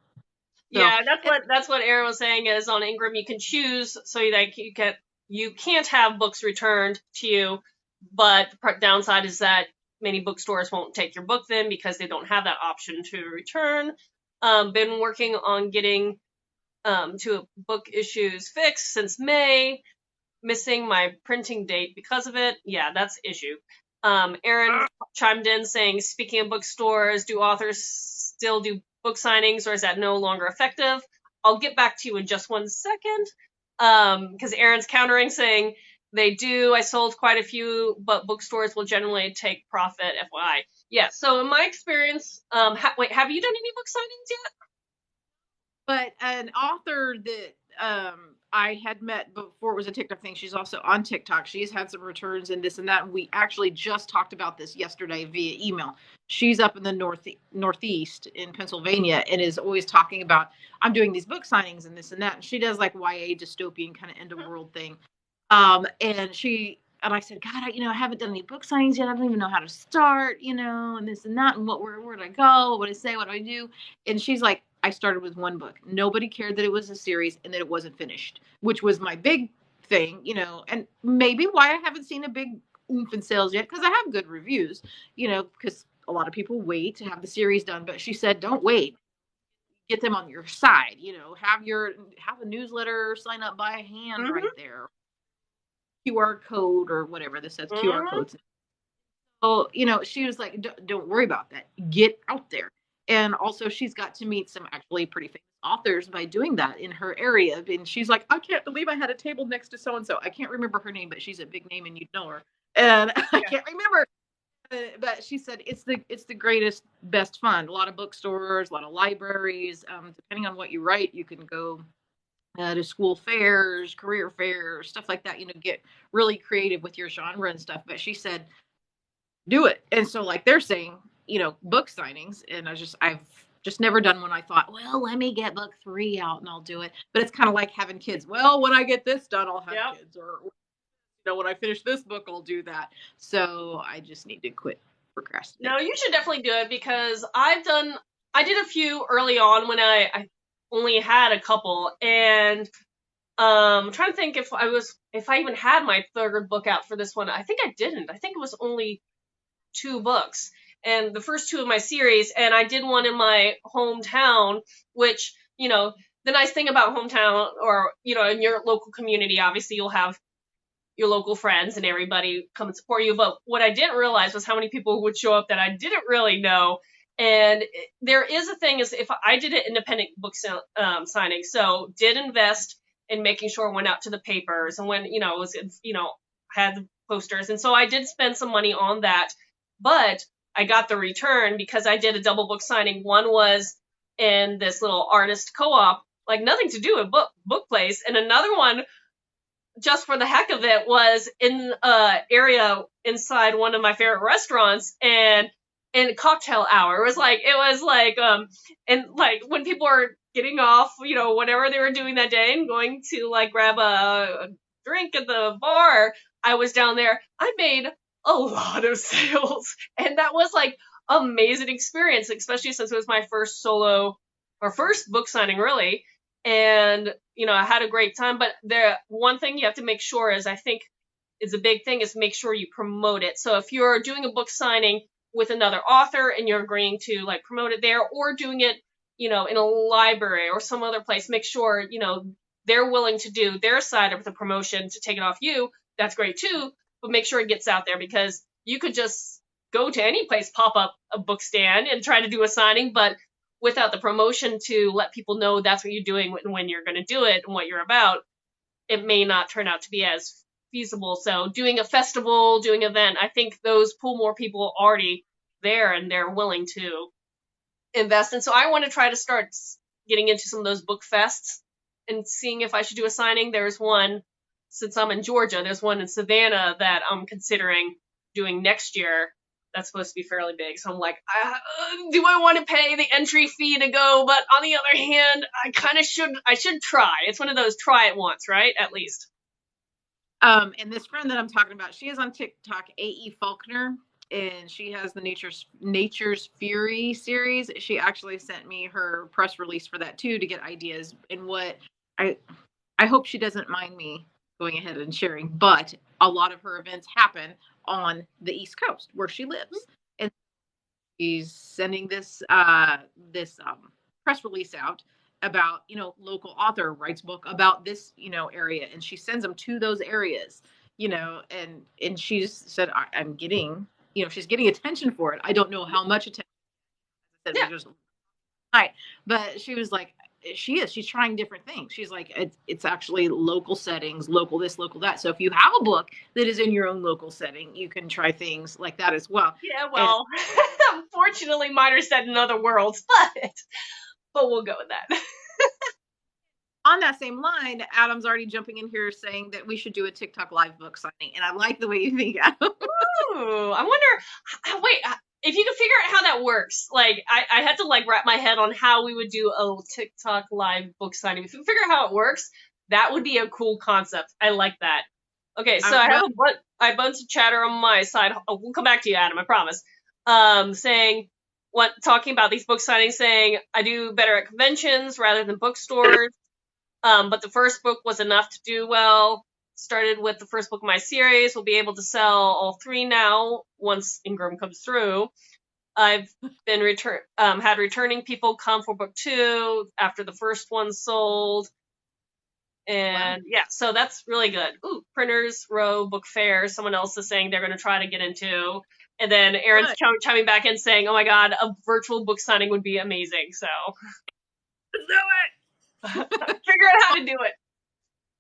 So, yeah, that's what Aaron was saying is on Ingram you can choose so that you can't have books returned to you, but the downside is that many bookstores won't take your book then because they don't have that option to return. Been working on getting to book issues fixed since May, missing my printing date because of it. Yeah, that's the issue. Aaron chimed in saying, speaking of bookstores, do authors still do book signings or is that no longer effective? I'll get back to you in just one second. Because Aaron's countering saying they do. I sold quite a few, but bookstores will generally take profit, FYI. Yeah, so in my experience, have you done any book signings yet? But an author that I had met before it was a TikTok thing, she's also on TikTok. She's had some returns and this and that. And we actually just talked about this yesterday via email. She's up in the Northeast in Pennsylvania and is always talking about, I'm doing these book signings and this and that. And she does like YA dystopian kind of end of world thing. And I said, God, I haven't done any book signings yet. I don't even know how to start, and this and that. And where do I go? What do I say? What do I do? And she's like, I started with one book. Nobody cared that it was a series and that it wasn't finished, which was my big thing, and maybe why I haven't seen a big oomph in sales yet, because I have good reviews, because a lot of people wait to have the series done. But she said, don't wait. Get them on your side, have a newsletter, sign up by hand right there. QR code or whatever that says QR Mhm. codes. So, she was like, don't worry about that. Get out there. And also, she's got to meet some actually pretty famous authors by doing that in her area. And she's like, I can't believe I had a table next to so and so. I can't remember her name, but she's a big name and you'd know her. And I Yeah. can't remember. But she said it's the greatest, best fun. A lot of bookstores, a lot of libraries. Depending on what you write, you can go to school fairs, career fairs, stuff like that. Get really creative with your genre and stuff. But she said do it. And so like they're saying, book signings, and I've just never done one. I thought, well, let me get book 3 out and I'll do it. But it's kind of like having kids. Well, when I get this done, I'll have Yep. kids, or when I finish this book, I'll do that. So I just need to quit No, procrastinating. you should definitely do it because I did a few early on when I only had a couple, and I'm trying to think if I even had my third book out for this one. I think I didn't. I think it was only 2 books, and the first 2 of my series, and I did one in my hometown, which, the nice thing about hometown, or, in your local community, obviously you'll have your local friends and everybody come and support you. But what I didn't realize was how many people would show up that I didn't really know. And there is a thing is if I did an independent book signing, so did invest in making sure it went out to the papers and when, it was, had the posters. And so I did spend some money on that, but I got the return because I did a double book signing. One was in this little artist co-op, like nothing to do with book place. And another one, just for the heck of it, was in area inside one of my favorite restaurants, and in cocktail hour. It was like and like when people are getting off, whatever they were doing that day and going to like grab a drink at the bar, I was down there. I made a lot of sales, and that was like amazing experience, especially since it was my first solo or first book signing really. And I had a great time. But the one thing you have to make sure is, I think is a big thing, is make sure you promote it. So if you're doing a book signing with another author and you're agreeing to like promote it there, or doing it, in a library or some other place, make sure, they're willing to do their side of the promotion to take it off you. That's great too, but make sure it gets out there, because you could just go to any place, pop up a book stand and try to do a signing, but without the promotion to let people know that's what you're doing when you're going to do it and what you're about, it may not turn out to be as feasible. So doing a festival, doing an event, I think those pull more people already there and they're willing to invest. And so I want to try to start getting into some of those book fests and seeing if I should do a signing. There's one, since I'm in Georgia, there's one in Savannah that I'm considering doing next year. That's supposed to be fairly big. So I'm like, do I want to pay the entry fee to go? But on the other hand, I should try. It's one of those try it once, right? At least. And this friend that I'm talking about, she is on TikTok, A.E. Faulkner, and she has the Nature's Fury series. She actually sent me her press release for that too, to get ideas. And what I hope she doesn't mind me going ahead and sharing, but a lot of her events happen on the East Coast where she lives, and she's sending this press release out about, local author writes book about this, area, and she sends them to those areas, and she's said, I'm getting, she's getting attention for it. I don't know how much attention. Yeah. Right. But she was like, she's trying different things. She's like, it's actually local settings, local this, local that. So if you have a book that is in your own local setting, you can try things like that as well. Yeah, And well, unfortunately, mine are set in other worlds, but we'll go with that. on that same line, Adam's already jumping in here saying that we should do a TikTok live book signing. And I like the way you think, Adam. Ooh, I wonder, wait, if you could figure out how that works. Like, I had to like wrap my head on how we would do a TikTok live book signing. If you figure out how it works, that would be a cool concept. I like that. Okay, so I have a bunch of chatter on my side. Oh, we'll come back to you, Adam, I promise. Talking about these book signings, saying I do better at conventions rather than bookstores. But the first book was enough to do well. Started with the first book of my series. We'll be able to sell all 3 now once Ingram comes through. I've been had returning people come for book 2 after the first one sold. And yeah, so that's really good. Ooh, Printers Row Book Fair. Someone else is saying they're going to try to get into. And then Aaron's chiming back in saying, oh my God, a virtual book signing would be amazing. So let's do it. Figure out how to do it.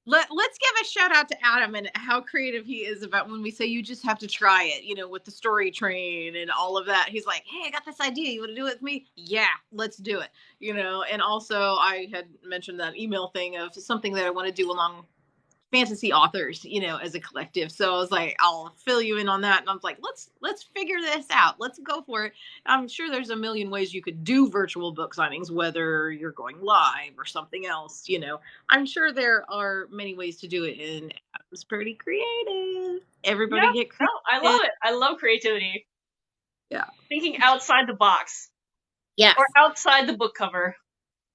Let's give a shout out to Adam and how creative he is about when we say you just have to try it, you know, with the story train and all of that. He's like, hey, I got this idea. You want to do it with me? Yeah, let's do it. You know, and also I had mentioned that email thing of something that I want to do along fantasy authors, you know, as a collective. So I was like, I'll fill you in on that. And I was like, let's figure this out. Let's go for it. I'm sure there's a million ways you could do virtual book signings, whether you're going live or something else, you know. I'm sure there are many ways to do it, and Adam's pretty creative. Everybody get creative. No, I love it. I love creativity. Yeah. Thinking outside the box. Yes. Or outside the book cover.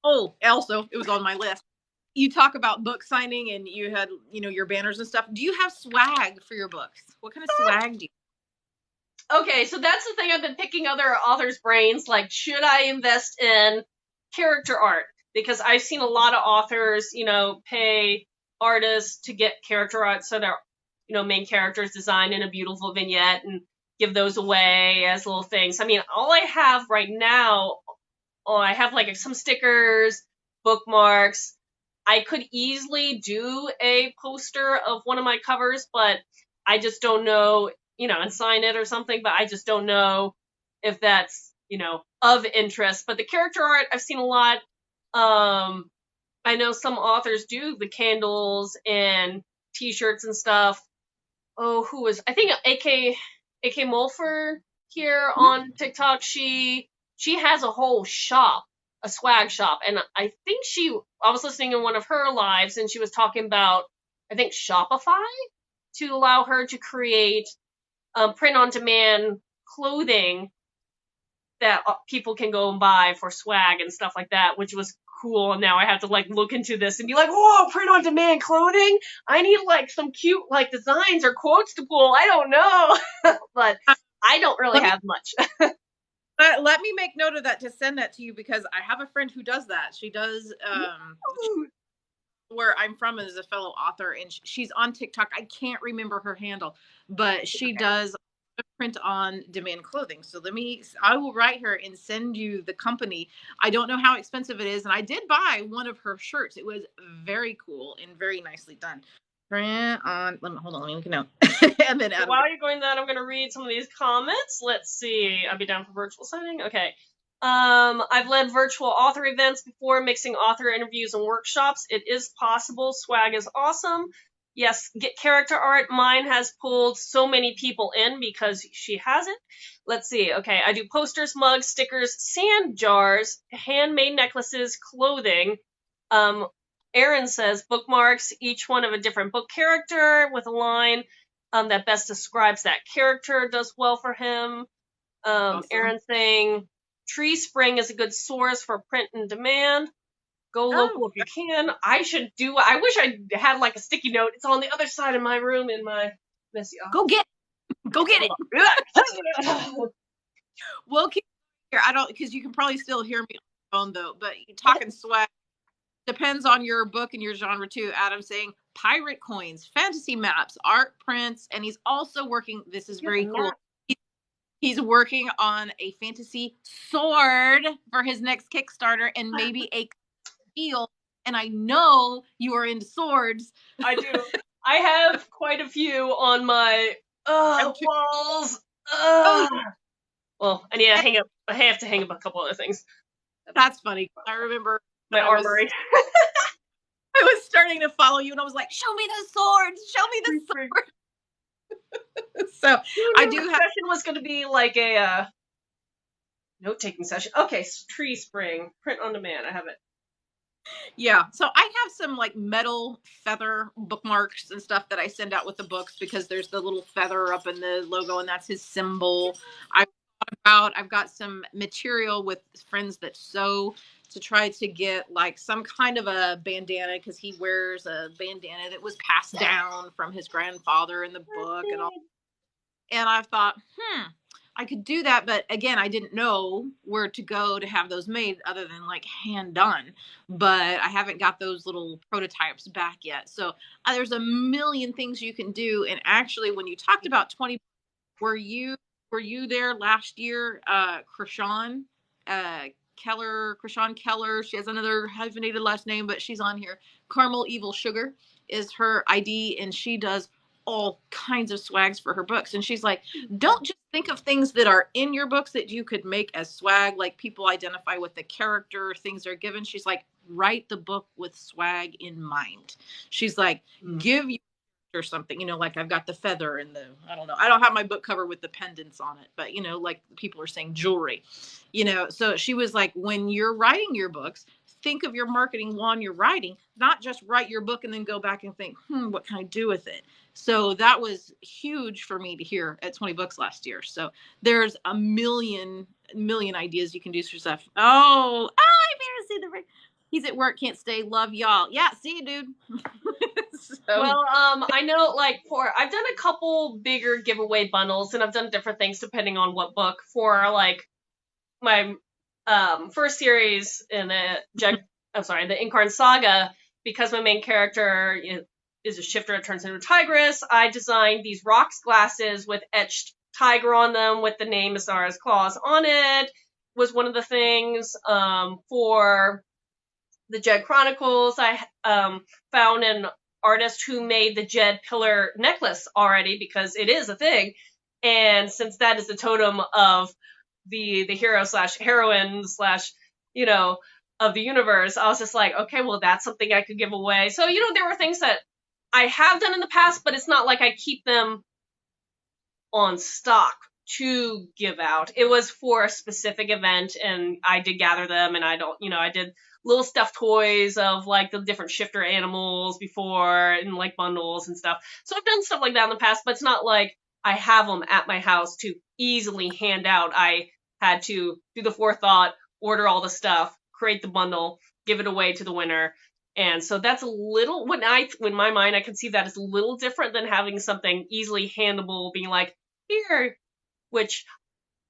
Oh, also, it was on my list. You talk about book signing and you had, you know, your banners and stuff. Do you have swag for your books? What kind of swag do you? Okay, so that's the thing. I've been picking other authors' brains. Like, should I invest in character art? Because I've seen a lot of authors, you know, pay artists to get character art so their, you know, main characters designed in a beautiful vignette and give those away as little things. I mean, all I have right now, I have like some stickers, bookmarks. I could easily do a poster of one of my covers, but I just don't know, you know, and sign it or something, but I just don't know if that's, you know, of interest. But the character art, I've seen a lot. I know some authors do the candles and t-shirts and stuff. Oh, I think AK Mulford here on TikTok, she has a whole shop, a swag shop. And I think I was listening in one of her lives and she was talking about, I think, Shopify to allow her to create print on demand clothing that people can go and buy for swag and stuff like that, which was cool. And now I have to like look into this and be like, whoa, print on demand clothing? I need like some cute like designs or quotes to pull. I don't know. But I don't really have much. Let me make note of that to send that to you, because I have a friend who does that. She does where I'm from is a fellow author, and she's on TikTok. I can't remember her handle, but she does print on demand clothing. So I will write her and send you the company. I don't know how expensive it is, and I did buy one of her shirts. It was very cool and very nicely done. Print on, hold on, let me make a note. And then so while you're going that, I'm going to read some of these comments. Let's see. I'll be down for virtual signing. Okay. I've led virtual author events before, mixing author interviews and workshops. It is possible. Swag is awesome. Yes, get character art. Mine has pulled so many people in because she has it. Let's see. Okay, I do posters, mugs, stickers, sand jars, handmade necklaces, clothing. Aaron says bookmarks, each one of a different book character with a line that best describes that character, does well for him. Awesome. Aaron saying Tree Spring is a good source for print and demand. Go local if you can. I wish I had like a sticky note. It's on the other side of my room in my messy office. Go get it. We'll keep here. Because you can probably still hear me on the phone though, but talking swag depends on your book and your genre too. Adam saying pirate coins, fantasy maps, art prints, and he's also working, this is very cool. He's working on a fantasy sword for his next Kickstarter and maybe a field. And I know you are into swords. I do. I have quite a few on my walls. Well, I have to hang up a couple other things. That's funny. I remember my armory. I was starting to follow you and I was like, show me the swords. Show me the sword. So I do have. Session was going to be like a note-taking session. Okay, Tree Spring, print on demand. I have it. Yeah, so I have some like metal feather bookmarks and stuff that I send out with the books because there's the little feather up in the logo and that's his symbol. I've got some material with friends that sew to try to get like some kind of a bandana because he wears a bandana that was passed down from his grandfather in the book and all. And I thought, I could do that, but again, I didn't know where to go to have those made other than like hand done. But I haven't got those little prototypes back yet. So there's a million things you can do. And actually, when you talked about 20, were you there last year? Krishan Keller. She has another hyphenated last name, but she's on here. Caramel Evil Sugar is her ID, and she does all kinds of swags for her books. And she's like, don't just think of things that are in your books that you could make as swag, like people identify with the character, things are given. She's like, write the book with swag in mind. She's like, give you or something, you know, like I've got the feather and the, I don't know, I don't have my book cover with the pendants on it, but you know, like people are saying jewelry, you know. So she was like, when you're writing your books, think of your marketing while you're writing, not just write your book and then go back and think, what can I do with it? So that was huge for me to hear at 20 books last year. So there's a million ideas you can do for stuff. Oh, I better see the, he's at work, can't stay, love y'all. Yeah, see you, dude. So. Well, I know, like, I've done a couple bigger giveaway bundles, and I've done different things depending on what book. For, like, my first series in the Incarn Saga, because my main character is a shifter that turns into a tigress, I designed these rocks glasses with etched tiger on them with the name Azara's Claws on it, was one of the things. For the Jed Chronicles, I found an artist who made the Jed Pillar necklace already, because it is a thing. And since that is the totem of the hero / heroine / you know, of the universe, I was just like, okay, well, that's something I could give away. So, you know, there were things that I have done in the past, but it's not like I keep them on stock to give out. It was for a specific event, and I did gather them, and I did little stuffed toys of like the different shifter animals before, and like bundles and stuff. So I've done stuff like that in the past, but it's not like I have them at my house to easily hand out. I had to do the forethought, order all the stuff, create the bundle, give it away to the winner. And so that's a little, when my mind, I can see that as a little different than having something easily handable, being like, here, which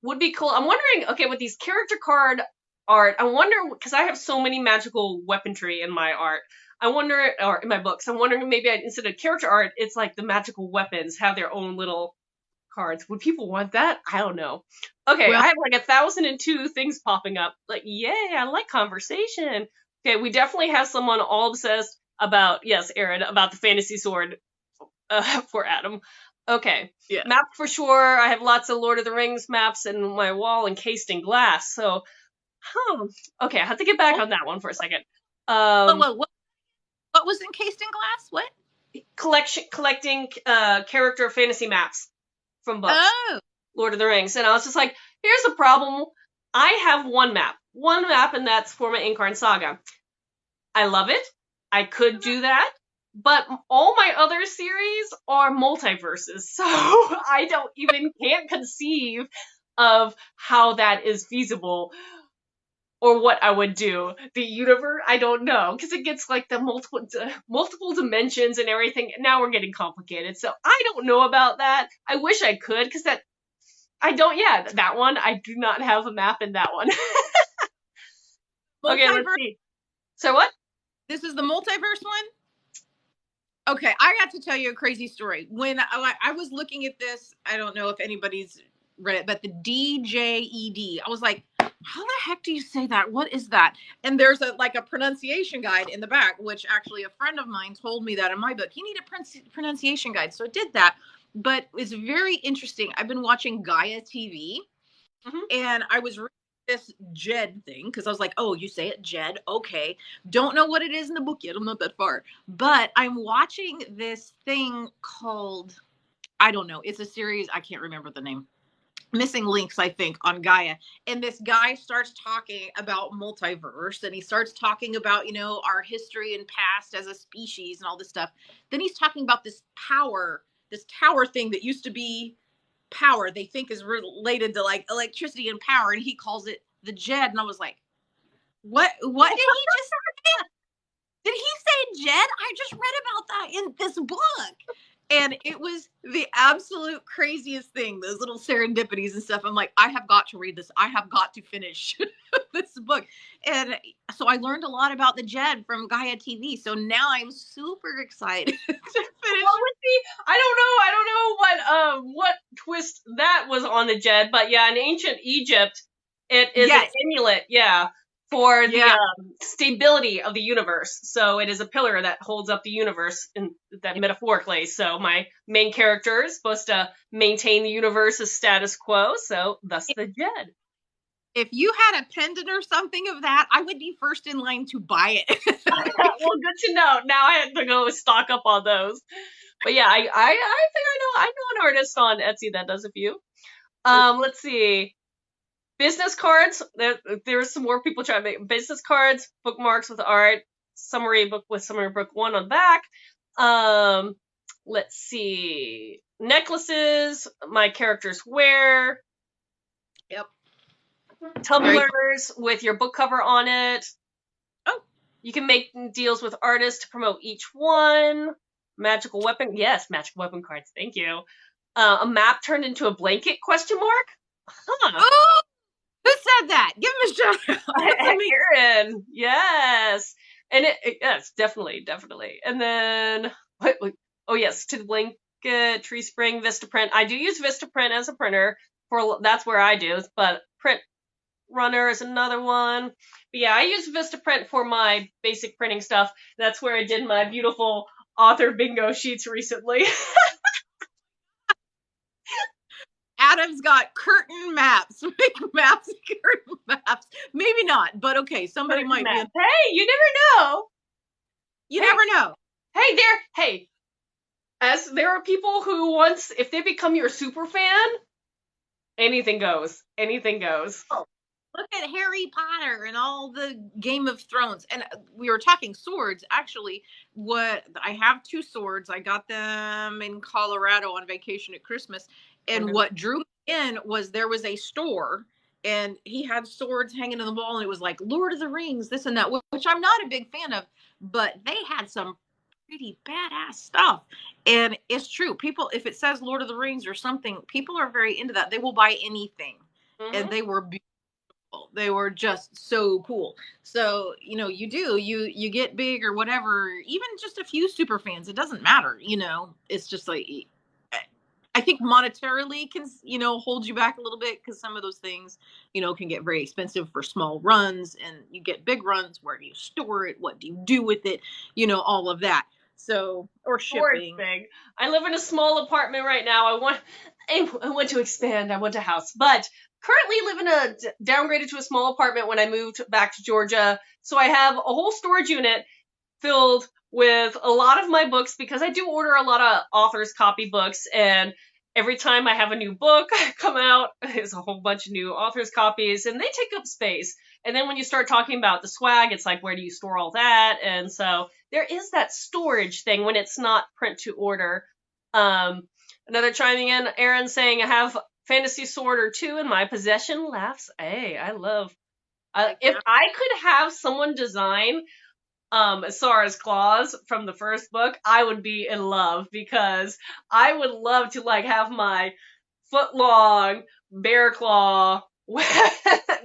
would be cool. I'm wondering, okay, with these character card art, I wonder, because I have so many magical weaponry in my art, or in my books, I'm wondering maybe instead of character art, it's like the magical weapons have their own little cards. Would people want that? I don't know. Okay, well, I have like 1,002 things popping up. Like, yay, I like conversation. Okay, we definitely have someone all obsessed about, yes, Aaron, about the fantasy sword for Adam. Okay, yeah. Map for sure. I have lots of Lord of the Rings maps in my wall encased in glass. So, okay, I have to get back on that one for a second. What was encased in glass? What? Collecting character fantasy maps from books. Oh. Lord of the Rings. And I was just like, here's the problem. I have one map, and that's for my Incarn Saga. I love it. I could do that. But all my other series are multiverses, so I can't conceive of how that is feasible or what I would do. The universe, I don't know, because it gets like the multiple dimensions and everything. Now we're getting complicated, so I don't know about that. I wish I could, because that one, I do not have a map in that one. Okay, let's see. So what? This is the multiverse one? Okay, I got to tell you a crazy story. When I was looking at this, I don't know if anybody's read it, but the DJED, I was like, how the heck do you say that? What is that? And there's a pronunciation guide in the back, which actually a friend of mine told me that in my book. You need a pronunciation guide. So I did that, but it's very interesting. I've been watching Gaia TV, and I was reading this Jed thing, because I was like, oh, you say it Jed, okay, don't know what it is in the book yet, I'm not that far, but I'm watching this thing called, I don't know, it's a series, I can't remember the name, Missing Links, I think, on Gaia, and this guy starts talking about multiverse, and he starts talking about, you know, our history and past as a species and all this stuff. Then he's talking about this tower thing that used to be power they think is related to like electricity and power, and he calls it the Jed. And I was like, what did he just say? Did he say Jed? I just read about that in this book. And it was the absolute craziest thing, those little serendipities and stuff. I'm like, I have got to read this. I have got to finish this book. And so I learned a lot about the Jed from Gaia TV. So now I'm super excited to finish. Well, I don't know what twist that was on the Jed, but yeah, in ancient Egypt, it is an amulet, for the stability of the universe. So it is a pillar that holds up the universe in that metaphorically. So my main character is supposed to maintain the universe's status quo. So thus the Jed. If you had a pendant or something of that, I would be first in line to buy it. Well, good to know. Now I have to go stock up on those. But yeah, I think I know an artist on Etsy that does a few. Let's see. Business cards. There's some more people trying to make business cards, bookmarks with art, summary book with summary book 1 on the back. Let's see. Necklaces my characters wear. Yep. Tumblers with your book cover on it. Oh. You can make deals with artists to promote each one. Magical weapon. Yes, magical weapon cards. Thank you. A map turned into a blanket, question mark? Huh. Oh! Who said that? Give him a shout out. Katharine. Yes. And yes, definitely. And then, oh yes, to the blanket, Tree Spring, Vistaprint. I do use Vistaprint as a printer. That's where I do, but Print Runner is another one. But yeah, I use Vistaprint for my basic printing stuff. That's where I did my beautiful author bingo sheets recently. Adam's got curtain maps. Make maps, curtain maps. Maybe not, but okay. Somebody might be. Hey, you never know. You never know. As there are people who if they become your super fan, anything goes. Anything goes. Oh, look at Harry Potter and all the Game of Thrones. And we were talking swords. Actually, I have 2 swords. I got them in Colorado on vacation at Christmas. And what drew me in was there was a store and he had swords hanging on the wall and it was like Lord of the Rings, this and that, which I'm not a big fan of, but they had some pretty badass stuff. And it's true. People, if it says Lord of the Rings or something, people are very into that. They will buy anything. Mm-hmm. And they were beautiful. They were just so cool. So, you get big or whatever, even just a few super fans, it doesn't matter, it's just like, I think monetarily can, hold you back a little bit because some of those things, can get very expensive for small runs and you get big runs. Where do you store it? What do you do with it? All of that. So, or shipping. Thing. I live in a small apartment right now. I want to expand. I want a house, but currently live downgraded to a small apartment when I moved back to Georgia. So I have a whole storage unit filled with a lot of my books because I do order a lot of authors' copy books, and every time I have a new book come out, there's a whole bunch of new authors' copies, and they take up space. And then when you start talking about the swag, it's like, where do you store all that? And so there is that storage thing when it's not print to order. Another chiming in, Aaron saying, I have Fantasy Sword or 2 in my possession. Laughs. Hey, I love. If I could have someone design Asara's claws from the first book, I would be in love because I would love to have my foot-long bear claw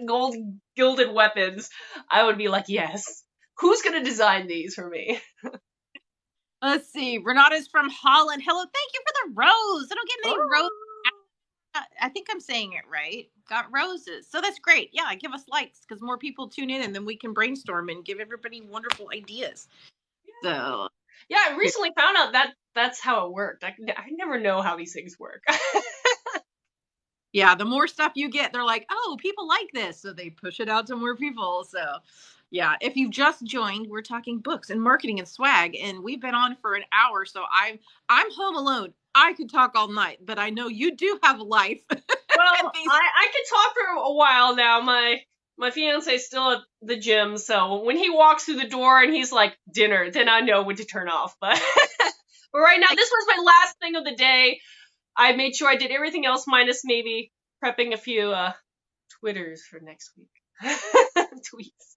gold gilded weapons. I would be like, yes. Who's gonna design these for me? Let's see. Renata's from Holland. Hello, thank you for the rose. I don't get many roses. I think I'm saying it right. Got roses. So that's great. Yeah, give us likes because more people tune in and then we can brainstorm and give everybody wonderful ideas. So yeah, I recently found out that that's how it worked. I never know how these things work. Yeah, the more stuff you get, they're like, oh, people like this. So they push it out to more people. So yeah, if you've just joined, we're talking books and marketing and swag. And we've been on for an hour. So I'm home alone. I could talk all night, but I know you do have a life. Well, I could talk for a while now. My fiance's still at the gym, so when he walks through the door and he's like, dinner, then I know when to turn off. But right now, this was my last thing of the day. I made sure I did everything else minus maybe prepping a few Twitters for next week. Tweets.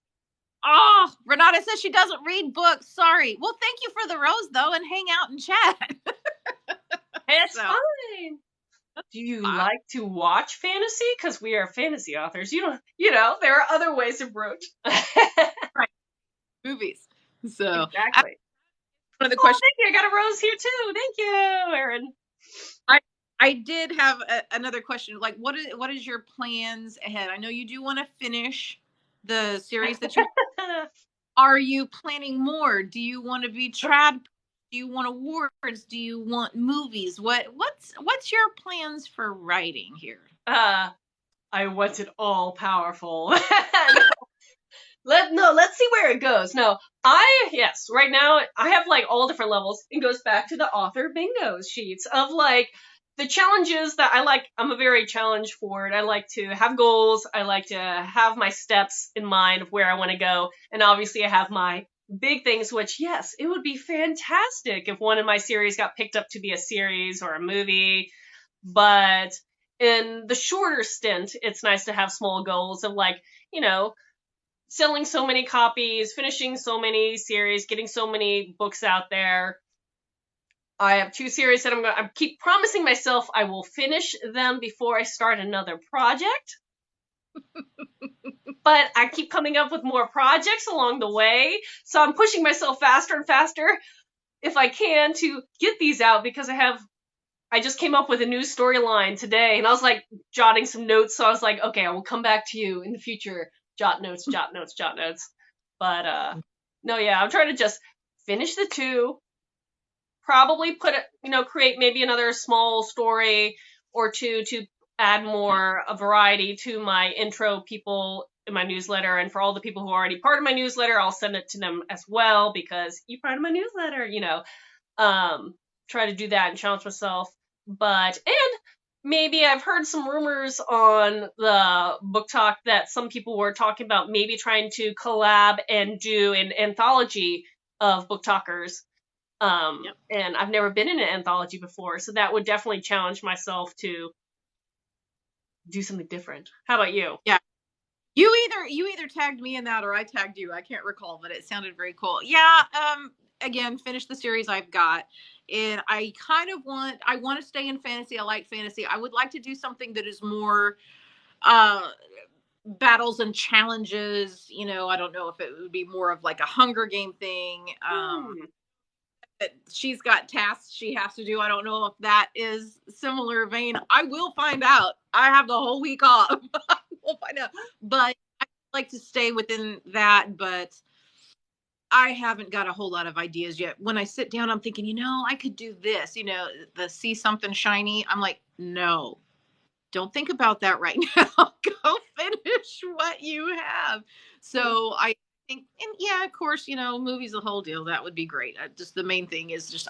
Oh, Renata says she doesn't read books. Sorry. Well, thank you for the rose, though, and hang out and chat. It's So, fine. Do you uh, like to watch fantasy? Because we are fantasy authors. There are other ways to approach. right, movies. So, Exactly. one of the Oh, questions thank you. I got a rose here too. Thank you, Erin. I I did have another question. Like, what is your plans ahead? I know you do want to finish the series that you. Are you planning more? Do you want to be trad? Do you want awards? Do you want movies? What's your plans for writing here? uh, I want it all powerful. Let's see where it goes. No, yes, right now I have like all different levels. It goes back to the author bingo sheets of like the challenges that I like. I'm a very challenge forward. I like to have goals. I like to have my steps in mind of where I want to go. And obviously I have my big things, which yes, it would be fantastic if one of my series got picked up to be a series or a movie. But in the shorter stint, it's nice to have small goals of like, you know, selling so many copies, finishing so many series, getting so many books out there. I have 2 series that I keep promising myself I will finish them before I start another project. But I keep coming up with more projects along the way, so I'm pushing myself faster and faster if I can to get these out because I just came up with a new storyline today and I was like jotting some notes, so I was like, okay, I will come back to you in the future. Jot notes, jot notes, jot notes. But no, yeah, I'm trying to just finish the 2, probably create maybe another small story or 2 to add more a variety to my intro people in my newsletter. And for all the people who are already part of my newsletter, I'll send it to them as well because you're part of my newsletter, try to do that and challenge myself. And maybe I've heard some rumors on the book talk that some people were talking about maybe trying to collab and do an anthology of book talkers. Yep. And I've never been in an anthology before, so that would definitely challenge myself to do something different. How about you? Yeah. You either tagged me in that or I tagged you. I can't recall, but it sounded very cool. Yeah. Again, finish the series I've got. And I want to stay in fantasy. I like fantasy. I would like to do something that is more uh battles and challenges. I don't know if it would be more of like a Hunger Game thing. She's got tasks she has to do. I don't know if that is similar vein. I will find out. I have the whole week off. We'll find out. But I like to stay within that, but I haven't got a whole lot of ideas yet. When I sit down, I'm thinking, I could do this, the see something shiny. I'm like, no, don't think about that right now. Go finish what you have. So I think, and yeah, of course, movies, the whole deal. That would be great. Just the main thing is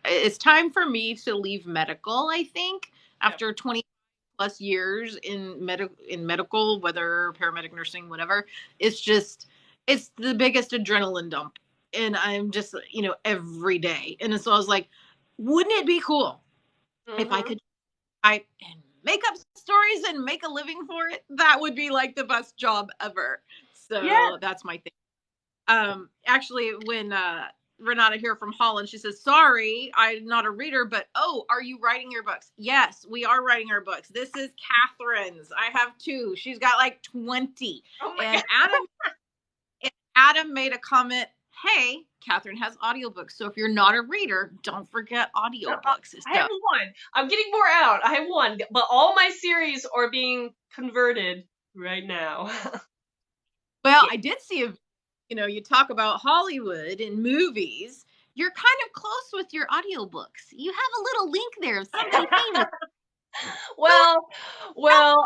it's time for me to leave medical, I think, after 20 plus years in medical, whether paramedic, nursing, whatever. It's the biggest adrenaline dump. And I'm just, every day. And so I was like, wouldn't it be cool if I could type and make up stories and make a living for it? That would be like the best job ever. So Yeah. that's my thing. Actually, when Renata here from Holland, she says, sorry, I'm not a reader, but are you writing your books? Yes, we are writing our books. This is Katharine's. I have 2. She's got like 20. Oh my And God. Adam made a comment, hey, Katharine has audiobooks. So if you're not a reader, don't forget audiobooks. I have 1. I'm getting more out. I have 1, but all my series are being converted right now. Well, I did see you talk about Hollywood and movies. You're kind of close with your audiobooks. You have a little link there of somebody famous. well,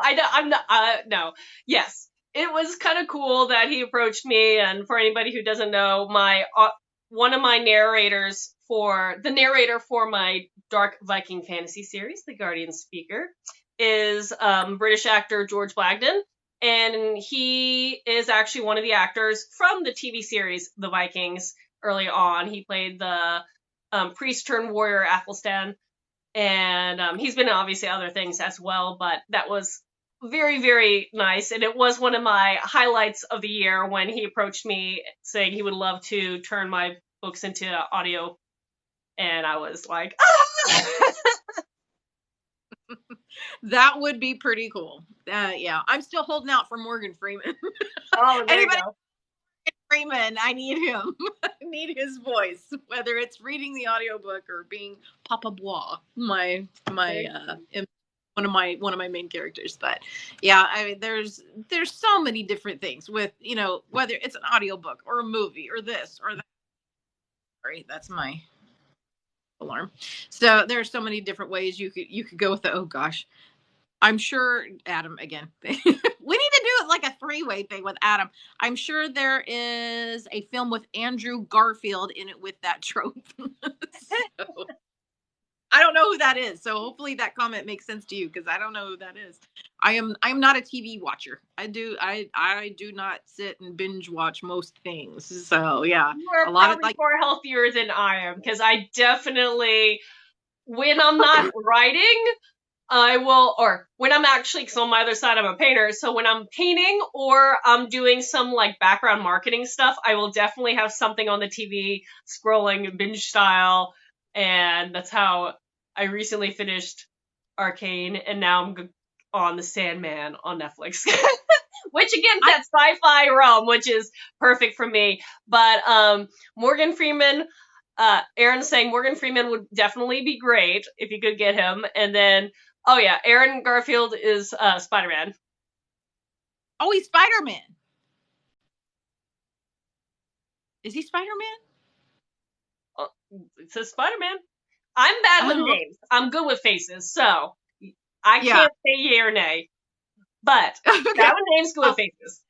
I'm not. No. Yes, it was kind of cool that he approached me. And for anybody who doesn't know, one of my narrators the narrator for my Dark Viking fantasy series, The Guardian Speaker, is British actor George Blagden. And he is actually one of the actors from the TV series The Vikings early on. He played the priest turned warrior Athelstan. And he's been in obviously other things as well, but that was very, very nice. And it was one of my highlights of the year when he approached me saying he would love to turn my books into audio. And I was like, ah! That would be pretty cool. Yeah, I'm still holding out for Morgan Freeman. Oh, there you Anybody go. Freeman, I need him. I need his voice, whether it's reading the audiobook or being Papa Bois, one of my main characters. But yeah, I mean there's so many different things with, whether it's an audiobook or a movie or this or that. Sorry, that's my alarm. So there are so many different ways you could go with the, oh gosh. I'm sure Adam again. We need to do it like a three-way thing with Adam. I'm sure there is a film with Andrew Garfield in it with that trope. So, I don't know who that is. So hopefully that comment makes sense to you because I don't know who that is. I'm not a TV watcher. I do not sit and binge watch most things. So yeah, You're probably more healthier than I am because I definitely, when I'm not writing, I will, or when I'm actually, because on my other side I'm a painter, so when I'm painting or I'm doing some like background marketing stuff, I will definitely have something on the TV scrolling binge style, and that's how I recently finished Arcane, and now I'm on The Sandman on Netflix. Which again, that sci-fi realm, which is perfect for me. But Morgan Freeman, Aaron's saying Morgan Freeman would definitely be great if you could get him, and then. Oh yeah, Aaron Garfield is Spider-Man. Oh, he's Spider-Man. Is he Spider-Man? It says Spider-Man. I'm bad with names. I'm good with faces, so I can't say yay or nay. But bad with names, good with faces.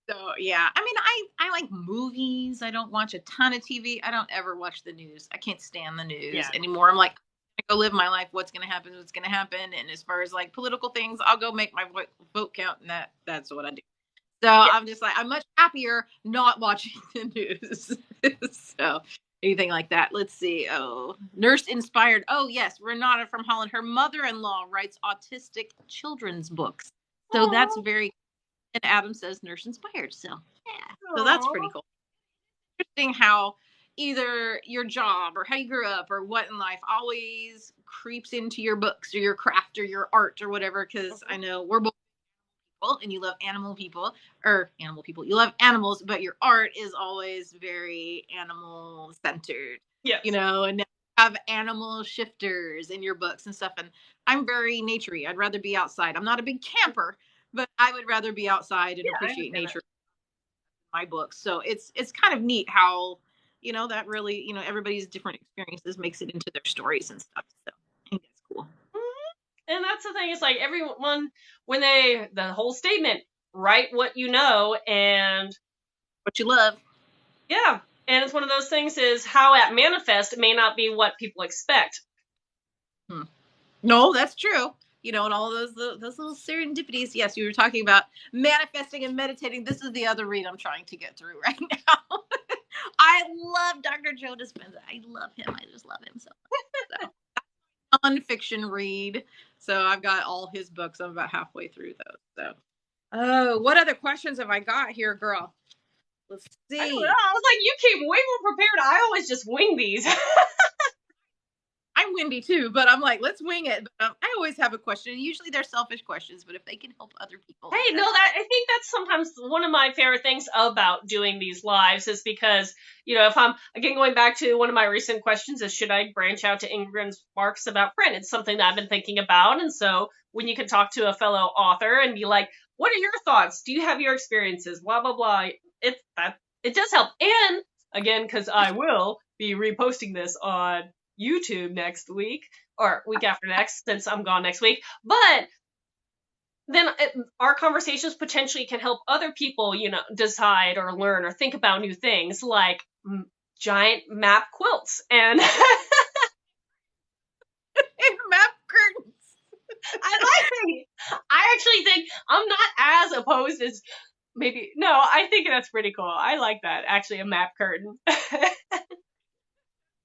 So yeah, I mean, I like movies. I don't watch a ton of TV. I don't ever watch the news. I can't stand the news anymore. I'm like, go live my life. What's going to happen? What's going to happen? And as far as like political things, I'll go make my vote count, and that's what I do. So I'm just like, I'm much happier not watching the news. So anything like that. Let's see. Oh, nurse inspired. Oh yes, Renata from Holland. Her mother-in-law writes autistic children's books. So that's very. And Adam says nurse inspired. So yeah. So that's pretty cool. Interesting how either your job or how you grew up or what in life always creeps into your books or your craft or your art or whatever, because I know we're both people and you love you love animals, but your art is always very animal centered. Yeah, and you have animal shifters in your books and stuff, and I'm very naturey. I'd rather be outside. I'm not a big camper, but I would rather be outside and appreciate nature in my books. So it's kind of neat how that really, everybody's different experiences makes it into their stories and stuff. So I think that's cool. Mm-hmm. And that's the thing, is like everyone, when the whole statement, write what you know and what you love. Yeah. And it's one of those things is how at manifest may not be what people expect. No, that's true. And all those little serendipities. Yes, you were talking about manifesting and meditating. This is the other read I'm trying to get through right now. I love Dr. Joe Dispenza. I love him. I just love him so much. So, non-fiction read. So I've got all his books. I'm about halfway through those. So, what other questions have I got here, girl? Let's see. I was like, you came way more prepared. I always just wing these. I'm windy too, but I'm like, let's wing it. But, I always have a question. Usually they're selfish questions, but if they can help other people. Hey, no, I think that's sometimes one of my favorite things about doing these lives is because, if I'm, again, going back to one of my recent questions is, should I branch out to Ingrid's marks about print? It's something that I've been thinking about. And so when you can talk to a fellow author and be like, what are your thoughts? Do you have your experiences? Blah, blah, blah. It does help. And again, because I will be reposting this on YouTube next week or week after next, since I'm gone next week. But then our conversations potentially can help other people, decide or learn or think about new things like giant map quilts and map curtains. I actually think I'm not as opposed as maybe. No, I think that's pretty cool. I like that. Actually, a map curtain.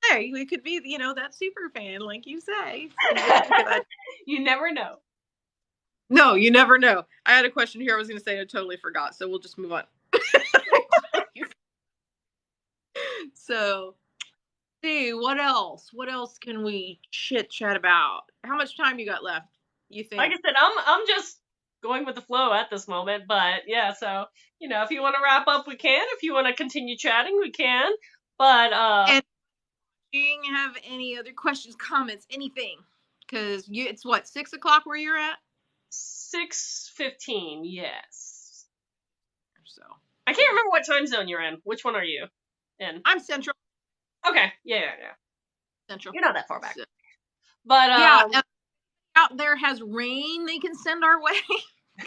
Hey, we could be, that super fan, like you say. You never know. No, you never know. I had a question here I was going to say I totally forgot, so we'll just move on. So, see, what else? What else can we chit chat about? How much time you got left? You Like think? I said, I'm just going with the flow at this moment. But yeah, so if you want to wrap up, we can. If you want to continue chatting, we can. But And do you have any other questions, comments, anything? Because it's what, 6 o'clock where you're at? 6:15, yes. So I can't remember what time zone you're in. Which one are you in? I'm central. Okay, yeah. Central. You're not that far back. So, but yeah, out there has rain they can send our way.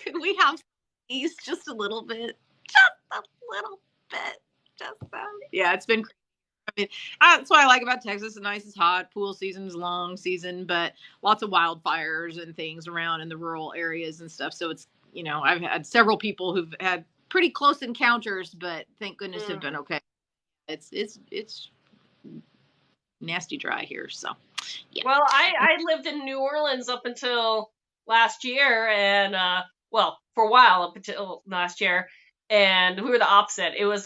Could we have ease just a little bit? Just a little bit. Yeah, it's been crazy. I mean, that's what I like about Texas. It's nice, it's hot, pool season's long season, but lots of wildfires and things around in the rural areas and stuff. So it's, I've had several people who've had pretty close encounters, but thank goodness have been okay. It's nasty dry here, so yeah. Well, I lived in New Orleans up until last year, and for a while up until last year, and we were the opposite. It was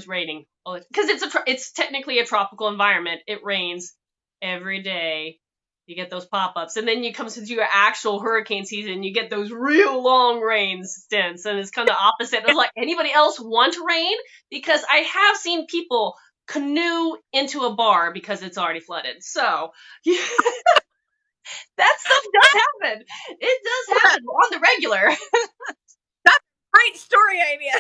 raining because it's technically a tropical environment. It rains every day. You get those pop-ups, and then you come to your actual hurricane season, you get those real long rain stints, and it's kind of opposite. It was like, anybody else want rain? Because I have seen people canoe into a bar because it's already flooded. So yeah, that stuff does happen. It does happen on the regular. That's a great story idea.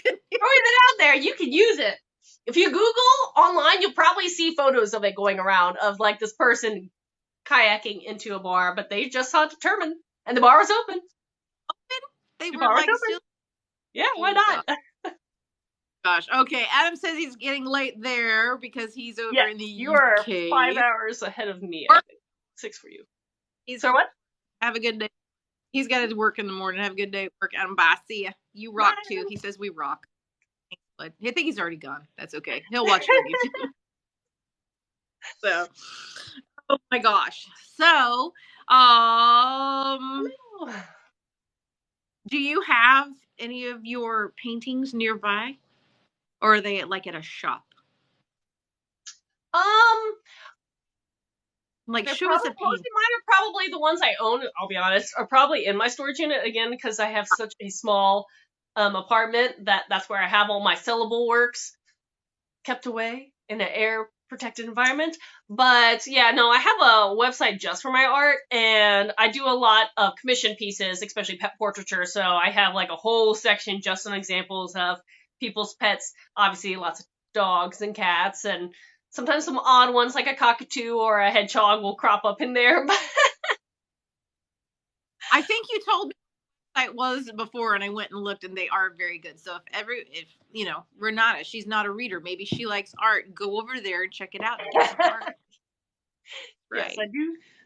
Throwing it out there, you can use it. If you Google online, you'll probably see photos of it going around of like this person kayaking into a bar, but they just saw determined, and the bar was open. They were like still. Yeah, why not? Gosh. Okay. Adam says he's getting late there because he's over in the UK. You are 5 hours ahead of me. I think 6 for you. So what? Have a good day. He's got his work in the morning. Have a good day at work. Adam, bye. See ya. You rock too. He says we rock. But I think he's already gone. That's okay. He'll watch it on YouTube. So, oh my gosh. So, do you have any of your paintings nearby? Or are they like at a shop? Like, show us a painting. Most of mine are probably the ones I own, I'll be honest, are probably in my storage unit, again, because I have such a small apartment that's where I have all my sellable works kept away in an air-protected environment. But, yeah, no, I have a website just for my art, and I do a lot of commission pieces, especially pet portraiture, so I have, like, a whole section just on examples of people's pets, obviously lots of dogs and cats, and sometimes some odd ones like a cockatoo or a hedgehog will crop up in there. I think you told me it was before, and I went and looked, and they are very good. So if Renata, she's not a reader, maybe she likes art, go over there and check it out and get some art. Right. Yes,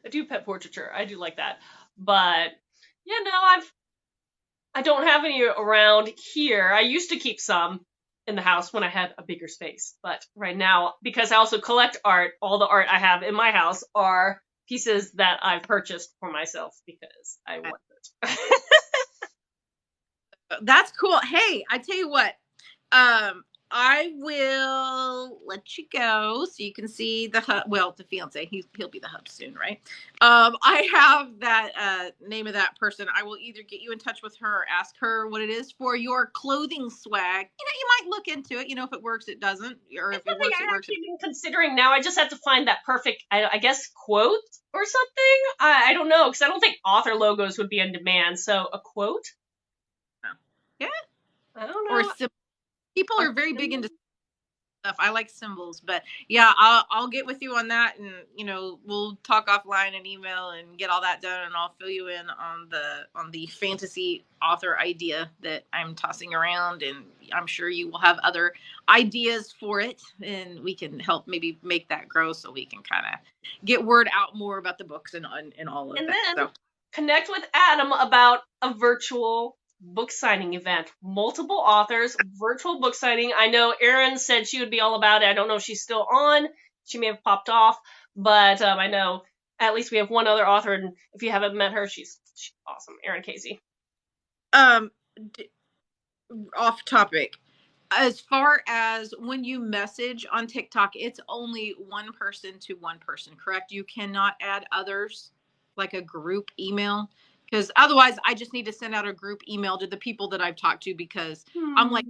I do pet portraiture. I do like that. But yeah, no, I don't have any around here. I used to keep some in the house when I had a bigger space. But right now, because I also collect art, all the art I have in my house are pieces that I've purchased for myself because I want it. That's cool. Hey, I tell you what, I will let you go so you can see the hub. Well, the fiance, he'll be the hub soon, right? I have that name of that person. I will either get you in touch with her or ask her what it is for your clothing swag. You might look into it. If it works, it doesn't, or if it works, it works. I've been considering now. I just have to find that perfect, I guess, quote or something. I don't know, because I don't think author logos would be in demand. So a quote. Yeah. I don't know. Or people are very big into stuff. I like symbols, but yeah, I'll get with you on that, and we'll talk offline and email and get all that done, and I'll fill you in on the fantasy author idea that I'm tossing around, and I'm sure you will have other ideas for it, and we can help maybe make that grow so we can kind of get word out more about the books and all of that. And then connect with Adam about a virtual book signing event. Multiple authors, virtual book signing. I know Erin said she would be all about it. I don't know if she's still on. She may have popped off, but I know at least we have one other author, and if you haven't met her, she's awesome. Erin Casey. Off topic. As far as when you message on TikTok, it's only one person to one person, correct? You cannot add others, like a group email, because otherwise I just need to send out a group email to the people that I've talked to, because I'm like,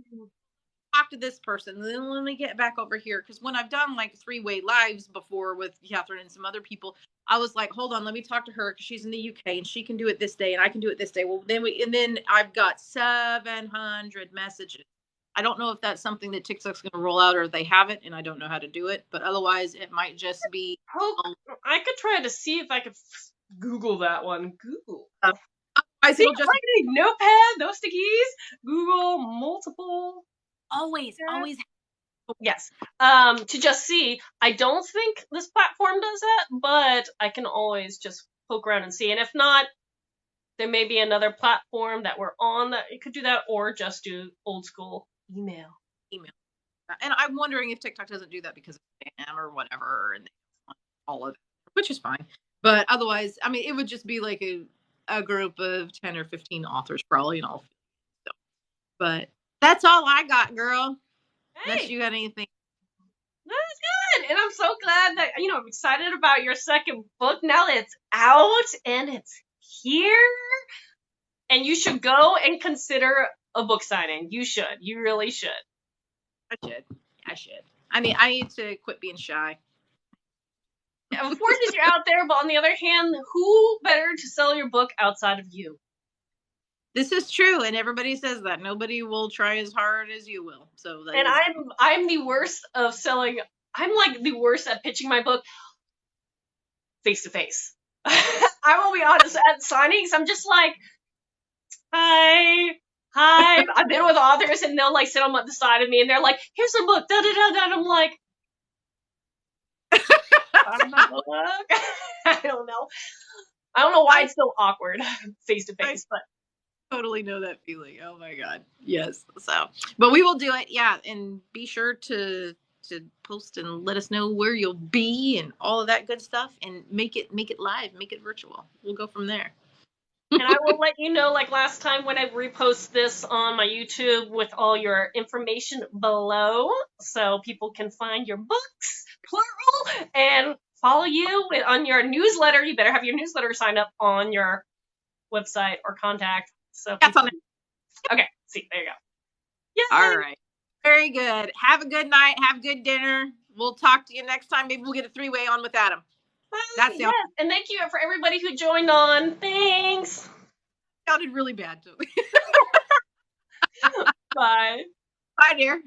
talk to this person, and then let me get back over here. Because when I've done like three-way lives before with Katharine and some other people, I was like, hold on, let me talk to her because she's in the UK and she can do it this day and I can do it this day. Well, then I've got 700 messages. I don't know if that's something that TikTok's going to roll out, or they haven't, and I don't know how to do it. But otherwise, it might just be. I could try to see if I could Google that one. Google. I see. Just Notepad, those stickies. Google multiple. Always. Yes. To just see. I don't think this platform does that, but I can always just poke around and see. And if not, there may be another platform that we're on that it could do that, or just do old school email. And I'm wondering if TikTok doesn't do that because of spam or whatever, and they want all of it, which is fine. But otherwise, I mean, it would just be like a group of 10 or 15 authors, probably, and all. So, but that's all I got, girl. Hey, unless you got anything. That's good. And I'm so glad that, I'm excited about your second book now that it's out and it's here. And you should go and consider a book signing. You should. You really should. I should. I mean, I need to quit being shy. Of course, you're out there, but on the other hand, who better to sell your book outside of you? This is true, and everybody says that. Nobody will try as hard as you will. So that and I'm the worst of selling. I'm like the worst at pitching my book face to face. I will be honest, at signings, I'm just like, hi. I've been with authors, and they'll like sit on the side of me, and they're like, here's a book, da da da da. And I'm like, I don't know. I don't know why it's so awkward face to face, but totally know that feeling. Oh my god, yes. So, but we will do it, yeah, and be sure to post and let us know where you'll be and all of that good stuff, and make it live, make it virtual. We'll go from there. And I will let you know, like last time, when I repost this on my YouTube with all your information below, so people can find your books, plural, and follow you on your newsletter. You better have your newsletter signed up on your website or contact. So okay, see, there you go. Yes. All right. Very good. Have a good night. Have a good dinner. We'll talk to you next time. Maybe we'll get a three-way on with Adam. That's yes. And thank you for everybody who joined on. Thanks. Sounded really bad to me. Bye. Bye, dear.